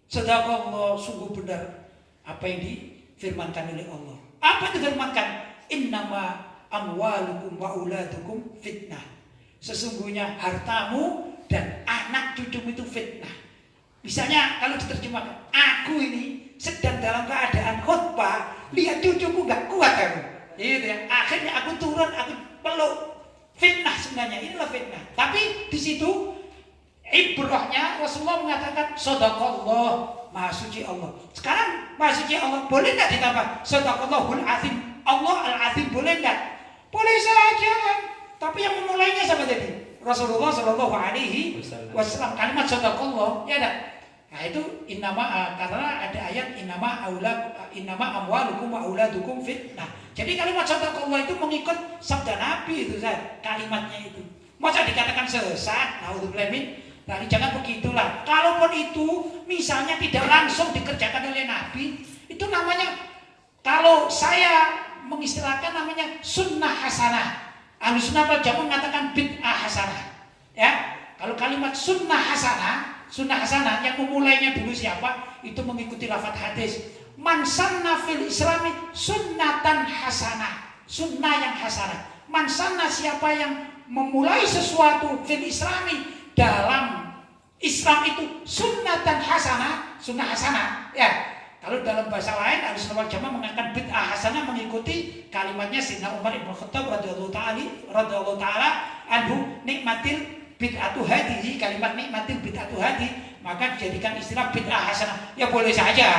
Shadaqallah, sungguh benar apa yang difirmankan oleh Allah. Apa yang difirmankan? Innama amwalukum wa uladukum fitnah. Sesungguhnya hartamu dan anak cucumu itu fitnah. Misalnya kalau diterjemahkan, aku ini sedang dalam keadaan khutbah, lihat cucuku gak kuat aku. Gitu ya. Akhirnya aku turun, aku peluk. Fitnah sebenarnya, inilah fitnah. Tapi di situ ibrahnya Rasulullah mengatakan Shadaqallah, Maha Suci Allah. Sekarang Maha Suci Allah boleh nggak ditambah Shadaqallahul Azim? Allah Al-Azim boleh nggak? Boleh saja. Tapi yang memulainya siapa tadi? Rasulullah Shallallahu Alaihi Wasallam. Kalimat Shadaqallah, ya ada. Nah itu karena ada ayat innama amwalukum wa auladukum fitnah. Jadi kalimat Shadaqallah itu mengikut sabda Nabi itu, kalimatnya itu. Masa dikatakan sesat? Naudzubillah min. Nah, jangan begitulah. Kalaupun itu misalnya tidak langsung dikerjakan oleh Nabi, itu namanya, kalau saya mengistilahkan namanya sunnah hasanah. Ahlussunnah wal Jamaah mengatakan bid'ah hasanah. Ya, kalau kalimat sunnah hasanah yang memulainya dulu siapa? Itu mengikuti lafaz hadis. Man sanna fil islami sunnatan hasanah. Sunnah yang hasanah. Man sanna, siapa yang memulai sesuatu fil islami, dalam Islam itu sunnatan hasanah, sunnah hasanah. Ya, kalau dalam bahasa lain Ahlussunnah wal Jamaah mengatakan bid'ah hasanah mengikuti kalimatnya Sayyidina Umar Ibn Khattab radhiyallahu taala anhu, nikmatil bid'atu hadihi, kalimat nikmatil bid'atu hadi, maka dijadikan istilah bid'ah hasanah. Ya boleh saja,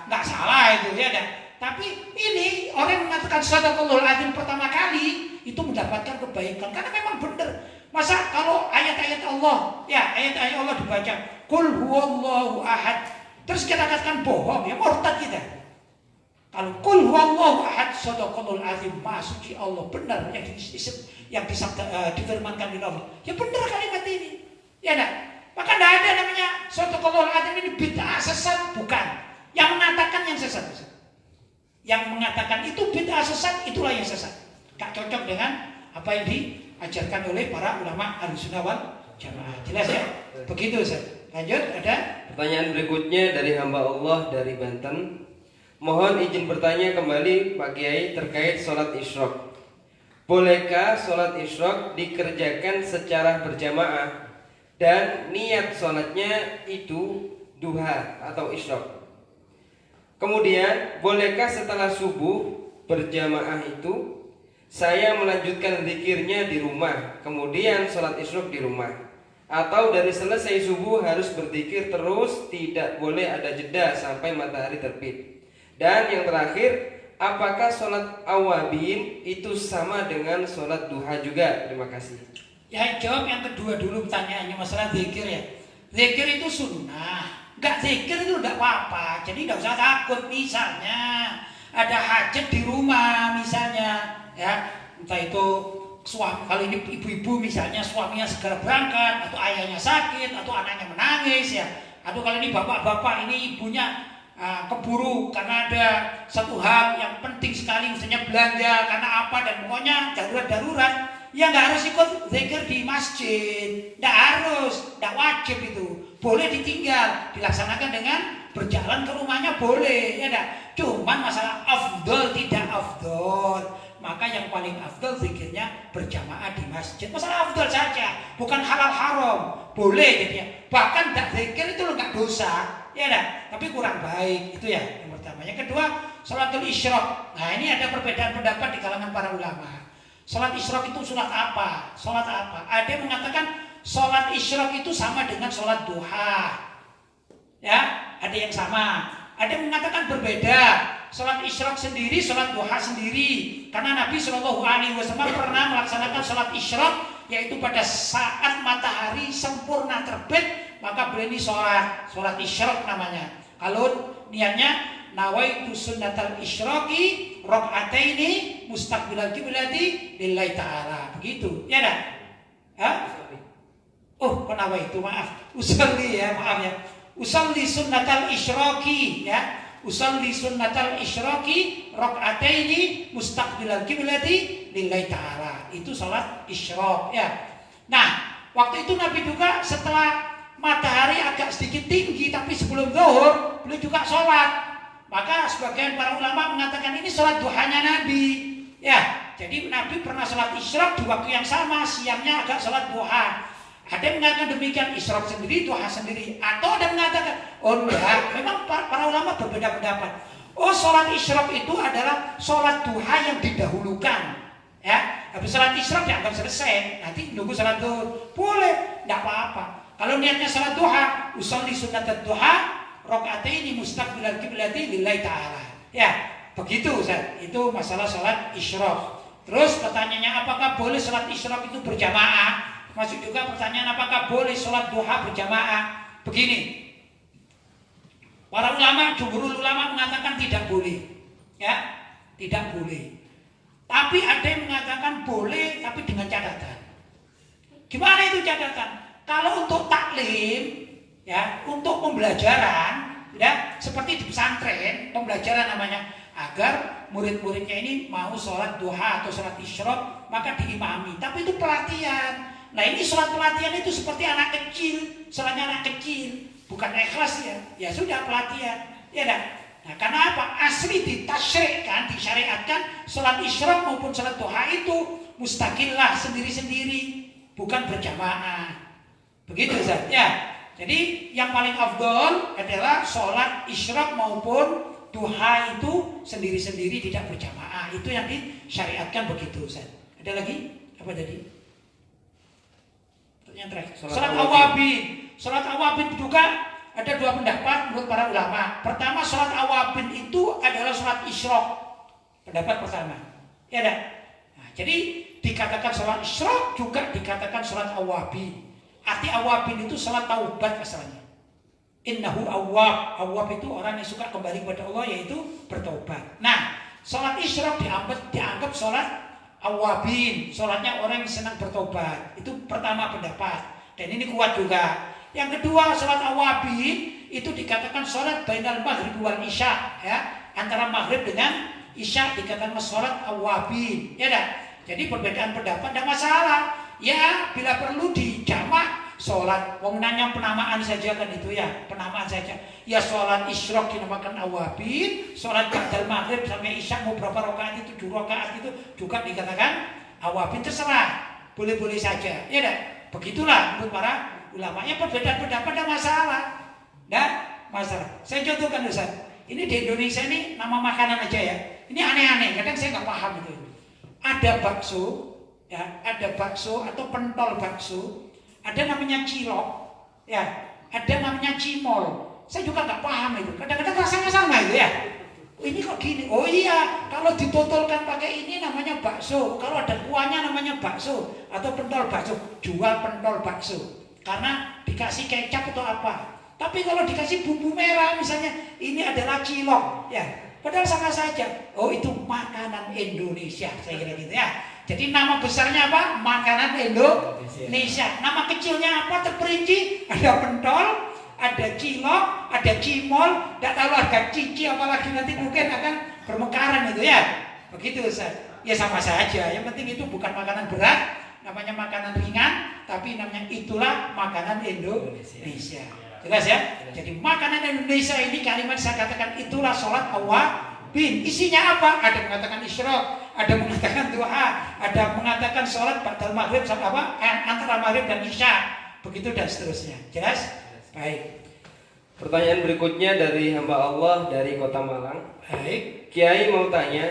nggak salah itu ya kan. Tapi ini orang yang mengatakan sadaqallahul azim pertama kali itu mendapatkan kebaikan karena memang benar. Masa kalau ayat-ayat Allah, ya ayat-ayat Allah dibaca, qul huwallahu ahad, terus kita katakan bohong, ya murtad kita. Kalau qul huwallahu ahad sadaqallahul azim, maha suci Allah, benar yang difirmankan di Allah. Ya benar kalimat ini. Ya enggak? Maka tidak ada namanya sadaqallahul azim ini bid'ah sesat, bukan. Yang mengatakan yang sesat. Yang mengatakan itu bid'ah sesat, itulah yang sesat. Gak cocok dengan apa yang diajarkan oleh para ulama Ahlussunnah wal Jamaah. Jelas ya? Begitu Ustaz. Lanjut, ada Pertanyaan berikutnya dari hamba Allah dari Banten. Mohon izin bertanya kembali Pak Kiai terkait sholat isyraq. Bolehkah sholat isyraq dikerjakan secara berjamaah dan niat sholatnya itu duha atau isyraq? Kemudian, bolehkah setelah subuh berjamaah itu saya melanjutkan zikirnya di rumah, kemudian sholat isyraq di rumah? Atau dari selesai subuh harus berzikir terus, tidak boleh ada jeda sampai matahari terbit? Dan yang terakhir, apakah sholat awabin itu sama dengan sholat duha juga? Terima kasih. Ya, jawab yang kedua dulu pertanyaannya masalah zikir ya. Zikir itu sunnah. Enggak zikir itu enggak apa-apa. Jadi enggak usah takut. Misalnya ada hajat di rumah misalnya, ya, entah itu suami, kalau ini ibu-ibu misalnya suaminya segera berangkat, atau ayahnya sakit, atau anaknya menangis ya, atau kalau ini bapak-bapak ini ibunya keburu karena ada satu hal yang penting sekali, misalnya belanja karena apa, dan pokoknya darurat-darurat, ya nggak harus ikut zikir di masjid, nggak harus, nggak wajib itu, boleh ditinggal, dilaksanakan dengan berjalan ke rumahnya boleh, ya enggak. Cuman masalah afdol tidak afdol, maka yang paling afdol zikirnya berjamaah di masjid. Masalah afdol saja, bukan halal haram, boleh jadinya. Bahkan tak zikir itu nggak dosa, ya enggak. Tapi kurang baik itu ya yang pertama. Yang kedua, sholatul isyraq. Nah ini ada perbedaan pendapat di kalangan para ulama. Sholat isyraq itu sholat apa? Sholat apa? Ada yang mengatakan sholat isyraq itu sama dengan sholat duha. Ya, ada yang sama. Ada yang mengatakan berbeda. Sholat isyraq sendiri, sholat duha sendiri. Karena Nabi SAW pernah melaksanakan sholat isyraq, yaitu pada saat matahari sempurna terbit, maka beliau ini sholat isyraq namanya. Kalau niatnya nawaitu sunnatal isyraqi rakaataini mustaqbilal qiblati lillahi ta'ala. Begitu. Ya dah? Hah? Oh, nawaitu, maaf. Usolli ya, maaf ya. Usolli sunnatal isyraqi ya. Usolli sunnatal isyraqi rakaataini mustaqbilal qiblati lillahi ta'ala. Itu salat isyraq ya. Nah, waktu itu Nabi juga setelah matahari agak sedikit tinggi tapi sebelum zuhur beliau juga sholat. Maka sebagian para ulama mengatakan ini sholat duhanya Nabi. Ya, jadi Nabi pernah sholat isyraq di waktu yang sama, siangnya agak sholat duha. Ada yang mengatakan demikian, isyraq sendiri, duha sendiri. Atau ada yang mengatakan, oh enggak, memang para ulama berbeda pendapat. Oh, sholat isyraq itu adalah sholat duha yang didahulukan. Ya, habis sholat isyraq dianggap selesai. Nanti nunggu sholat duha, boleh, enggak apa-apa. Kalau niatnya sholat duha, usolli sunnatat duha rakaataini mustaqbilal qiblati lillahi ta'ala. Ya, begitu Ustaz. Itu masalah sholat isyraq. Terus pertanyaannya, apakah boleh sholat isyraq itu berjamaah? Masuk juga pertanyaan, apakah boleh sholat duha berjamaah? Begini, para ulama, jumhurul ulama mengatakan tidak boleh, ya, tidak boleh. Tapi ada yang mengatakan boleh, tapi dengan catatan. Gimana itu catatan? Kalau untuk taklim, ya, untuk pembelajaran, ya, seperti di pesantren, pembelajaran namanya, agar murid-muridnya ini mau sholat duha atau sholat isyraq, maka diimami. Tapi itu pelatihan. Nah ini sholat pelatihan itu seperti anak kecil, sholatnya anak kecil, bukan ikhlas ya. Ya sudah pelatihan, ya dah. Nah, karena apa? Asli ditasyri'kan, disyariatkan sholat isyraq maupun sholat duha itu mustaqillah sendiri-sendiri, bukan berjamaah. Begitu Ustaz ya. Jadi yang paling afdol adalah sholat isyraq maupun duha itu sendiri-sendiri tidak berjamaah. Itu yang disyariatkan begitu Ustaz. Ada lagi? Apa tadi? Yang terakhir. Sholat awabin. Sholat awabin juga ada dua pendapat menurut para ulama. Pertama, sholat awabin itu adalah sholat isyraq. Pendapat pertama. Ya ada. Nah, jadi dikatakan sholat isyraq juga dikatakan sholat awabin. Arti awabin itu sholat taubat asalnya. Innahu awwab. Awwab itu orang yang suka kembali kepada Allah, yaitu bertobat. Nah, sholat isyraq dianggap sholat awabin, sholatnya orang yang senang bertobat. Itu pertama pendapat. Dan ini kuat juga. Yang kedua, sholat awabin itu dikatakan sholat bainal maghrib wal isya, ya, antara maghrib dengan isya dikatakan sholat awabin, ya dah. Jadi perbedaan pendapat tidak masalah. Ya, bila perlu dijamak sholat. Wong nanya penamaan saja kan itu ya, penamaan saja. Ya sholat isyraq dinamakan awabin, sholat ba'dal maghrib sampai isya mau berapa rakaat itu, 2 rakaat itu juga dikatakan awabin, terserah, boleh-boleh saja, ya dah. Begitulah menurut para ulama. Ya perbedaan pendapat ada masalah, dah masalah. Saya contohkan Ustaz. Ini di Indonesia ini nama makanan aja ya. Ini aneh-aneh, kadang saya nggak paham itu. Ada bakso, ya, ada bakso atau pentol bakso, ada namanya cilok, ya, ada namanya cimol. Saya juga nggak paham itu. Kadang-kadang rasanya sama itu ya. Ini kok gini? Oh iya, kalau ditotolkan pakai ini namanya bakso. Kalau ada kuahnya namanya bakso atau pentol bakso. Jual pentol bakso karena dikasih kecap atau apa. Tapi kalau dikasih bumbu merah misalnya, ini adalah cilok, ya. Padahal sama saja. Oh itu makanan Indonesia, saya kira gitu ya. Jadi nama besarnya apa? Makanan Indonesia. Nama kecilnya apa? Terperinci. Ada pentol, ada cilok, ada cimol, tidak tahu harga cici apalagi nanti mungkin akan bermekaran itu ya. Begitu Ustaz. Ya sama saja. Yang penting itu bukan makanan berat, namanya makanan ringan, tapi namanya itulah makanan Indonesia. Jelas ya? Jadi makanan Indonesia ini kalimat saya katakan itulah sholat awabin. Isinya apa? Ada mengatakan isyraq, ada mengatakan duha, ada mengatakan sholat ba'dal maghrib sama apa? Antara maghrib dan isya. Begitu dan seterusnya. Jelas? Baik. Pertanyaan berikutnya dari hamba Allah dari Kota Malang. Baik. Kiai mau tanya,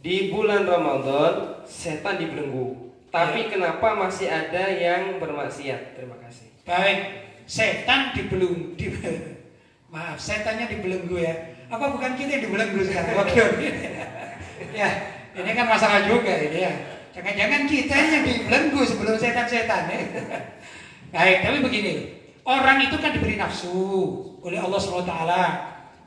di bulan Ramadan setan dibelenggu, tapi kenapa masih ada yang bermaksiat? Terima kasih. Baik. Setan dibelenggu. Maaf, setannya dibelenggu ya. Apa bukan kita yang dibelenggu sekarang? Oke. Ya, ini kan masalah juga ini ya. Jangan-jangan kita yang dibelenggu sebelum setan-setan ya. Baik, tapi begini. Orang itu kan diberi nafsu oleh Allah SWT.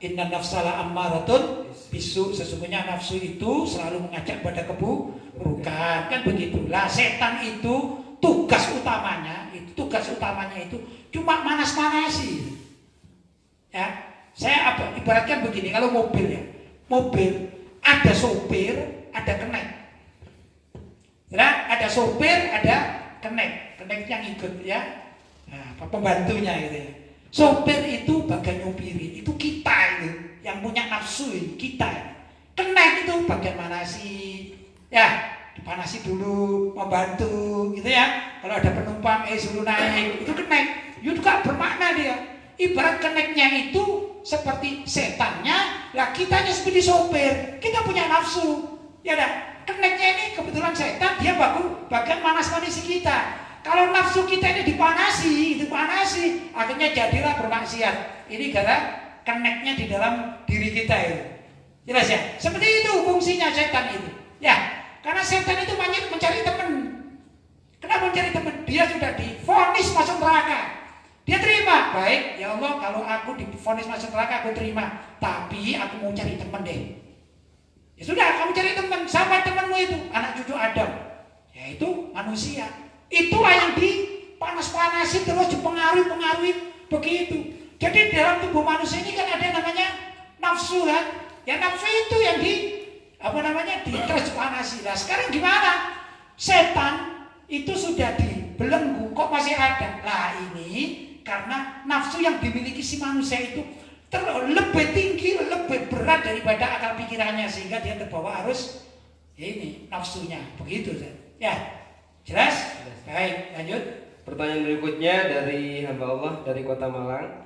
Inna nafsala ammaratun bisu. Sesungguhnya nafsu itu selalu mengajak pada keburukan. Kan begitulah. Setan itu tugas utamanya itu cuma manas-manasi. Ya, saya ibaratkan begini, kalau mobil ya. Mobil ada sopir, ada kenek. Ya, ada sopir, ada kenek. Kenek yang ikut ya. Nah, pembantunya gitu ya. Sopir itu bagian nyupiri, itu kita itu yang punya nafsu ini, kita. Kenek itu bagian manasi. Ya, dipanasi dulu, membantu gitu ya. Kalau ada penumpang suruh naik, itu kenek. Itu juga bermakna dia. Ibarat keneknya itu seperti setannya, lah kitanya seperti sopir. Kita punya nafsu. Ya dah. Keneknya ini kebetulan setan, dia bagian manas-manasi kita. Kalau nafsu kita ini dipanasi, akhirnya jadilah bermaksiat. Ini gara keneknya di dalam diri kita itu. Jelas ya? Seperti itu fungsinya setan itu. Ya. Karena setan itu mencari teman. Kenapa mencari teman? Dia sudah divonis masuk neraka. Dia terima. Baik, ya Allah, kalau aku divonis masuk neraka aku terima. Tapi aku mau cari teman deh. Ya sudah, kamu cari teman. Siapa temanmu itu? Anak cucu Adam. Yaitu manusia. Itulah yang dipanas-panasi terus dipengaruhi begitu. Jadi dalam tubuh manusia ini kan ada namanya nafsu kan. Ya nafsu itu yang terus panasi. Nah sekarang gimana? Setan itu sudah dibelenggu, kok masih ada? Lah ini karena nafsu yang dimiliki si manusia itu lebih tinggi, lebih berat daripada akal pikirannya sehingga dia terbawa arus ini nafsunya. Begitu ya. Jelas? Baik, lanjut. Pertanyaan berikutnya dari hamba Allah dari Kota Malang.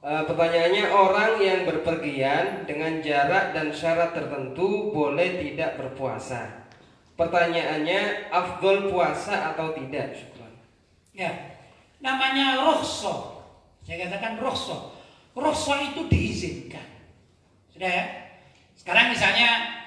Pertanyaannya, orang yang berpergian dengan jarak dan syarat tertentu boleh tidak berpuasa. Pertanyaannya, afdol puasa atau tidak? Syukran. Ya, namanya rukhsah. Saya katakan rukhsah. Rukhsah itu diizinkan. Sudah ya? Sekarang misalnya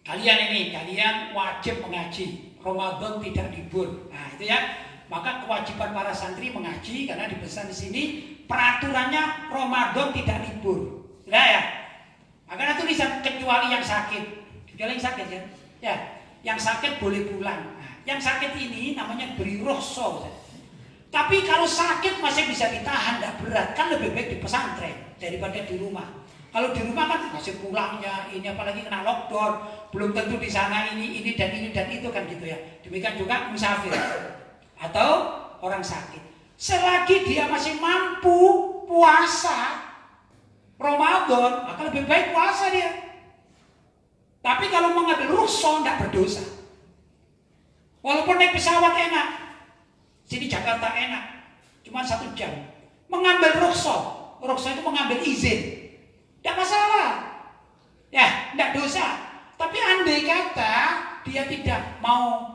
kalian wajib mengaji. Ramadan tidak libur. Nah, itu ya. Maka kewajiban para santri mengaji karena dipesan di sini peraturannya Ramadan tidak libur. Sudah ya? Maka ada tulisan kecuali yang sakit. Kecuali yang sakit ya. Ya, yang sakit boleh pulang. Nah, yang sakit ini namanya beri rukhsah. Tapi kalau sakit masih bisa ditahan, tidak berat, kan lebih baik di pesantren daripada di rumah. Kalau di rumah kan masih pulangnya, ini apalagi kena lockdown, belum tentu di sana ini dan itu kan gitu ya. Demikian juga musafir atau orang sakit. Selagi dia masih mampu puasa Ramadan, maka lebih baik puasa dia. Tapi kalau mengambil rukhsah tidak berdosa. Walaupun naik pesawat enak, sini Jakarta enak, cuma 1 jam. Mengambil rukhsah itu mengambil izin. Tidak masalah, ya, tidak dosa. Tapi andai kata dia tidak mau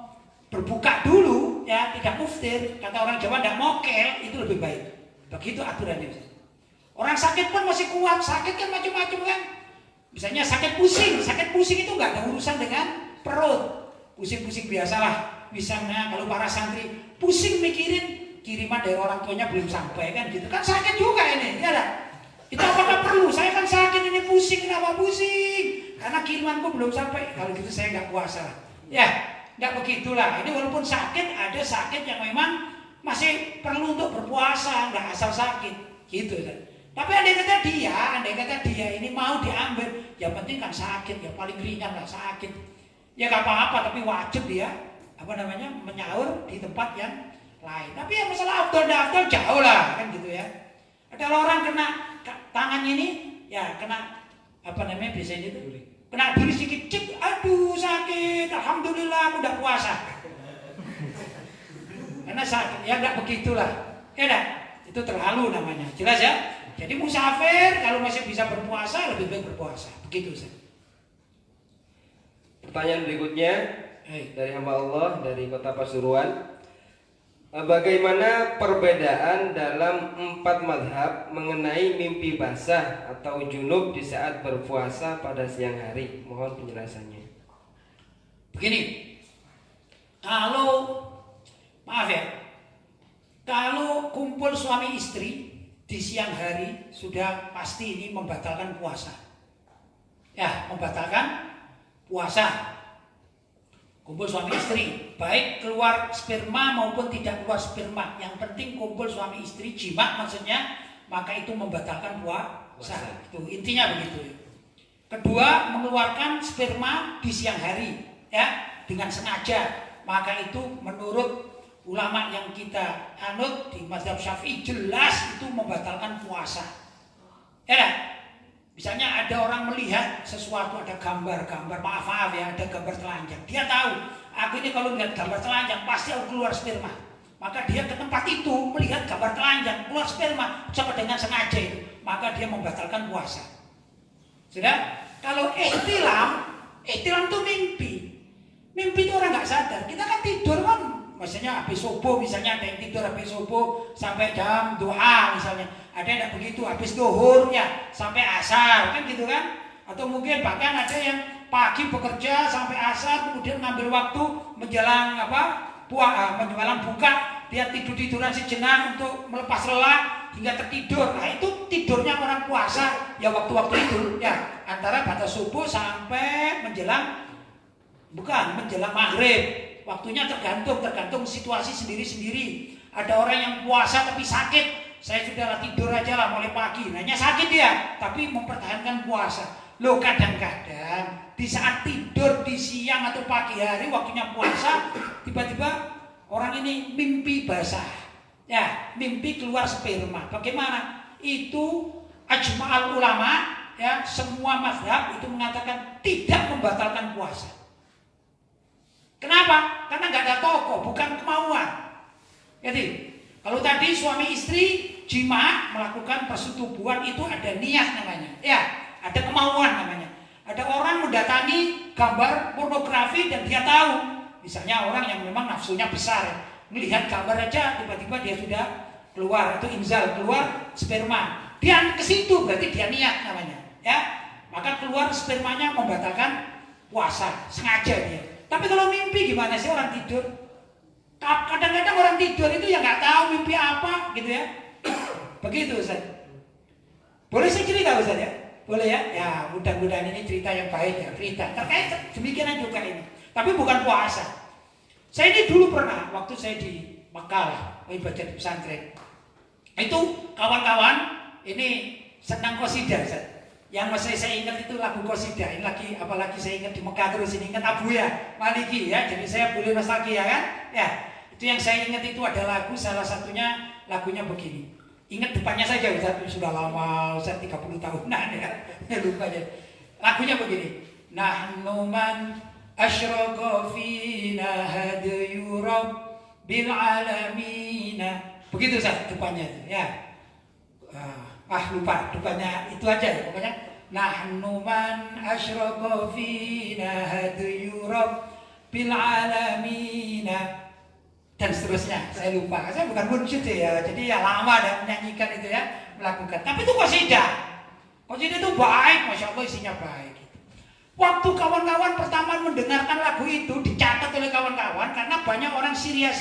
berbuka dulu, ya, tidak muftir, kata orang Jawa tidak mokel, itu lebih baik. Begitu aturannya. Orang sakit pun masih kuat, sakit kan macam-macam kan. Misalnya sakit pusing itu nggak ada urusan dengan perut, pusing-pusing biasalah. Misalnya kalau para santri pusing mikirin kiriman dari orang tuanya belum sampai kan gitu, kan sakit juga ini, ya dah. Itu apakah perlu? Saya kan sakit ini pusing, kenapa pusing? Karena kirimanku belum sampai. Kalau gitu saya nggak puasa. Ya, nggak begitulah. Ini walaupun sakit, ada sakit yang memang masih perlu untuk berpuasa, nggak asal sakit, gitu. Tapi andai kata dia ini mau diambil, yang penting kan sakit, ya paling ringan lah sakit. Ya nggak apa-apa, tapi wajib dia menyaur di tempat yang lain. Tapi ya masalah afdal jauh lah, kan gitu ya. Ada orang kena tangannya ini, ya kena biasanya itu kena duri sedikit, cek, aduh sakit, alhamdulillah aku udah puasa. Karena sakit, ya nggak begitulah, ya dah, itu terlalu namanya, jelas ya. Jadi musafir kalau masih bisa berpuasa lebih baik berpuasa, begitu Ustaz. Pertanyaan berikutnya dari hamba Allah dari Kota Pasuruan. Bagaimana perbedaan dalam 4 madhab mengenai mimpi basah atau junub di saat berpuasa pada siang hari? Mohon penjelasannya. Begini, kalau kumpul suami istri di siang hari sudah pasti ini membatalkan puasa. Ya, membatalkan puasa. Kumpul suami istri, baik keluar sperma maupun tidak keluar sperma, yang penting kumpul suami istri, jima maksudnya, maka itu membatalkan puasa. Itu intinya begitu. Kedua, mengeluarkan sperma di siang hari, ya, dengan sengaja, maka itu menurut ulama yang kita anut di mazhab Syafi'i jelas itu membatalkan puasa. Ya. Misalnya ada orang melihat sesuatu, ada gambar, maaf ya, ada gambar telanjang. Dia tahu, aku ini kalau melihat gambar telanjang pasti aku keluar sperma. Maka dia ke tempat itu melihat gambar telanjang, keluar sperma, coba dengan sengaja itu. Maka dia membatalkan puasa. Sudah? Kalau ihtilam itu mimpi. Mimpi itu orang nggak sadar. Kita kan tidur kan, misalnya habis subuh, misalnya ada yang tidur habis subuh sampai jam duha misalnya. Ada yang tidak begitu, habis duhur ya sampai asar kan gitu kan. Atau mungkin bahkan ada yang pagi bekerja sampai asar, kemudian ngambil waktu menjelang menjelang buka, dia tiduran sejenak untuk melepas lelah hingga tertidur. Nah itu tidurnya orang puasa ya waktu-waktu itu ya, antara batas subuh sampai menjelang maghrib. Waktunya tergantung situasi sendiri-sendiri. Ada orang yang puasa tapi sakit, saya sudah tidur aja lah mulai pagi. Hanya sakit dia, tapi mempertahankan puasa. Loh, kadang-kadang di saat tidur di siang atau pagi hari waktunya puasa, tiba-tiba orang ini mimpi basah. Ya, mimpi keluar sperma. Bagaimana? Itu ajma'al ulama, ya semua mazhab itu mengatakan tidak membatalkan puasa. Kenapa? Karena nggak ada toko, bukan kemauan. Jadi kalau tadi suami istri jima melakukan persetubuhan itu ada niat namanya, ya ada kemauan namanya. Ada orang mendatangi gambar pornografi dan dia tahu, misalnya orang yang memang nafsunya besar, melihat gambar aja tiba-tiba dia sudah keluar itu inzal, keluar sperma. Dia ke situ berarti dia niat namanya, ya. Maka keluar spermanya membatalkan puasa, sengaja dia. Tapi kalau mimpi gimana sih orang tidur? Kadang-kadang orang tidur itu ya nggak tahu mimpi apa gitu ya. Begitu Ustaz. Boleh saya cerita Ustaz ya? Boleh ya? Ya mudah-mudahan ini cerita yang baik ya. Cerita terkait demikian juga ini. Tapi bukan puasa. Saya ini dulu pernah waktu saya di Mekah ibadah di pesantren. Itu kawan-kawan ini senang qasidah Ustaz. Yang masih saya ingat itu lagu qasidah. Ini lagi apalagi saya ingat di Mekah terus ini ingat Abu ya Maliki ya. Jadi saya boleh nostalgia kan? Ya. Itu yang saya ingat itu ada lagu salah satunya lagunya begini. Ingat depannya saja Ustaz, sudah lama Ustaz 30 tahunan ya. Lupa aja. Lagunya begini. Nahnu man asyraqa fina hadyu rabbil alamin. Begitu Ustaz depannya itu ya. Lupa depannya itu aja ya. Pokoknya nahnu man asyraqa fina hadyu rabbil alamin dan seterusnya. Saya lupa. Saya bukan munsyid ya. Jadi ya lama ada menyanyikan itu ya, melakukan. Tapi itu qasidah. Qasidah itu baik, Masya Allah isinya baik. Waktu kawan-kawan pertama mendengarkan lagu itu dicatat oleh kawan-kawan karena banyak orang Syria,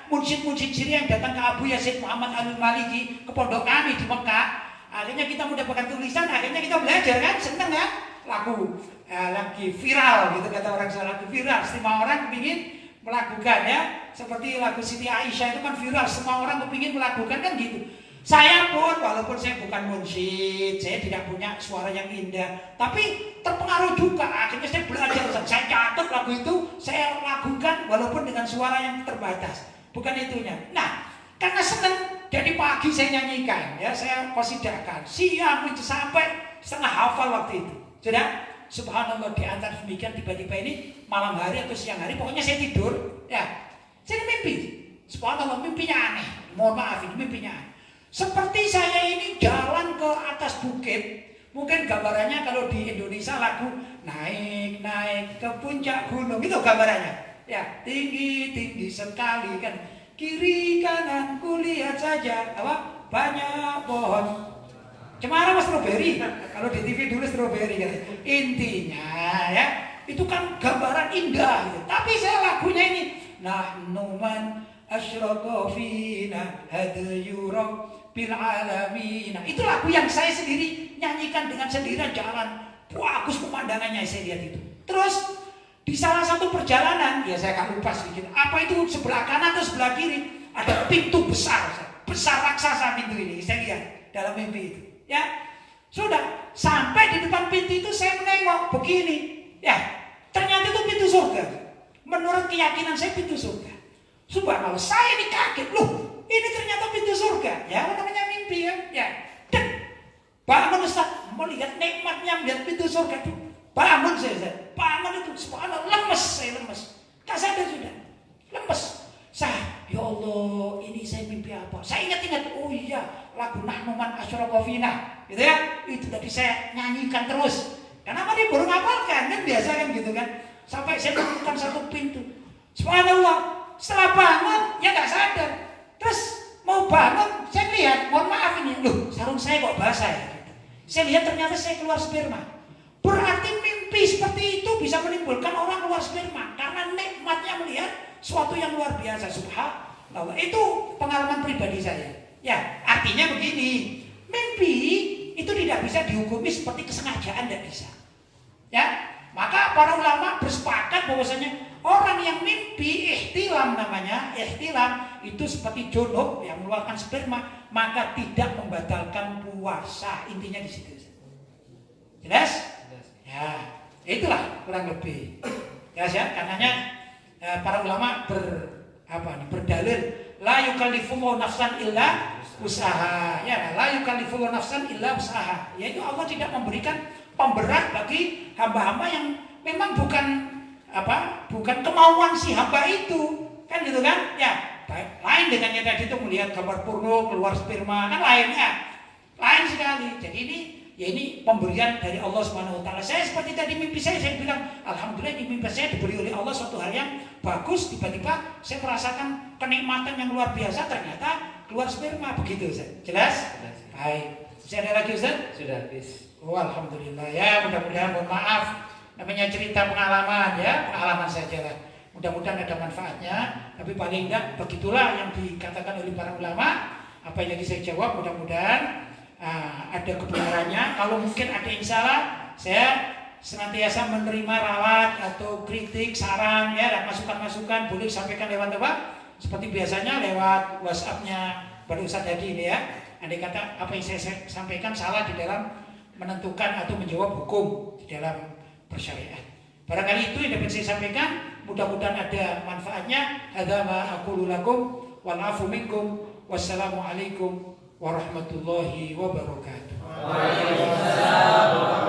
munsyid-munsyid Syria yang datang ke Abu Yazid Muhammad Al-Maliki ke pondok kami di Mekah. Akhirnya kita mendapatkan tulisan, akhirnya kita belajar kan, seneng ya. Lagu lagi viral gitu kata orang Jawa, lagu viral. Semua orang kepingin melakukan ya. Seperti lagu Siti Aisyah itu kan viral, semua orang kepingin melakukan kan gitu. Saya pun walaupun saya bukan munsyid, saya tidak punya suara yang indah, tapi terpengaruh juga. Akhirnya saya belajar, saya catat lagu itu, saya lakukan walaupun dengan suara yang terbatas. Bukan itunya. Nah, karena senang, jadi pagi saya nyanyikan, ya saya qasidahkan. Siang itu sampai setengah hafal waktu itu. Sudah, subhanallah di antara demikian tiba-tiba ini malam hari atau siang hari, pokoknya saya tidur, ya saya mimpi. Subhanallah mimpinya aneh. Mohon maaf ini mimpinya aneh. Seperti saya ini jalan ke atas bukit. Mungkin gambarannya kalau di Indonesia lagu naik ke puncak gunung itu gambarannya. Ya, tinggi sekali kan. Kiri kanan kulihat saja apa? Banyak pohon. Cemara mas stroberi. Kalau di TV dulu stroberi kan. Intinya ya, itu kan gambaran indah gitu. Tapi saya lagunya ini nahnu man asyraqa fina hadyu rabbil alamin. Itu lagu yang saya sendiri nyanyikan dengan sendirian jalan. Bagus pemandangannya saya lihat itu. Terus di salah satu perjalanan, ya saya akan lupa sedikit. Apa itu sebelah kanan atau sebelah kiri ada pintu besar raksasa pintu ini. Saya lihat dalam mimpi itu. Ya, sudah sampai di depan pintu itu saya menengok begini. Ya, ternyata itu pintu surga. Menurut keyakinan saya pintu surga. Subhanallah, saya ini kaget loh. Ini ternyata pintu surga. Ya, namanya mimpi ya. Ya, dan bangun Ustaz melihat nikmatnya melihat pintu surga itu. Bangun saya. Bangun itu, subhanallah, saya lemes. Tak sadar sudah, lemes. Ya Allah, ini saya mimpi apa? Saya ingat, oh iya, lagu Nahnu Man Asyraqa Fina, gitu ya. Itu tadi saya nyanyikan terus. Kenapa dia baru ngapalkan? Kan biasa kan gitu kan. Sampai saya menemukan satu pintu. Subhanallah, setelah bangun, ya nggak sadar. Terus mau bangun, saya lihat, mohon maaf ini, loh, sarung saya kok basah ya? Saya lihat ternyata saya keluar sperma. Berarti mimpi seperti itu bisa menimbulkan orang keluar sperma karena nikmatnya melihat suatu yang luar biasa. Subhanallah, itu pengalaman pribadi saya. Ya, artinya begini, mimpi itu tidak bisa dihukumi seperti kesengajaan, tidak bisa. Ya, maka para ulama bersepakat bahwasanya orang yang mimpi ihtilam namanya, ihtilam itu seperti junub yang mengeluarkan sperma, maka tidak membatalkan puasa. Intinya di situ. Jelas? Ya, itulah kurang lebih. Jelas ya, karenanya para ulama berdalil la yukallifullahu nafsan illa usaha. Ya, la yukallifullahu nafsan illa usaha. Yaitu Allah tidak memberikan pemberat bagi hamba-hamba yang memang bukan kemauan si hamba itu. Kan gitu kan? Ya, lain dengannya tadi itu melihat gambar porno, keluar sperma, kan lainnya. Lain sekali. Jadi ini pemberian dari Allah Subhanahu wa taala. Saya seperti tadi mimpi saya bilang, alhamdulillah di mimpi saya diberi oleh Allah suatu hal yang bagus, tiba-tiba saya merasakan kenikmatan yang luar biasa, ternyata keluar sperma, begitu Ustaz. Jelas? Baik. Masih ada lagi Ustaz? Sudah habis. Oh, alhamdulillah ya, mudah-mudahan mohon maaf namanya cerita pengalaman ya, pengalaman saja lah. Mudah-mudahan ada manfaatnya, tapi paling enggak begitulah yang dikatakan oleh para ulama. Apa yang tadi saya jawab mudah-mudahan ada kebenarannya. Kalau mungkin ada yang salah, saya senantiasa menerima rawat atau kritik, saran ya, dan masukan-masukan boleh disampaikan lewat apa? Seperti biasanya lewat WhatsApp-nya pada Ustaz tadi ini ya. Andai kata apa yang saya sampaikan salah di dalam menentukan atau menjawab hukum di dalam bersyariat. Barangkali itu yang dapat saya sampaikan. Mudah-mudahan ada manfaatnya. Hadza ma aqulu lakum wal afu minkum. Wassalamualaikum warahmatullahi wabarakatuh. Waalaikumsalam.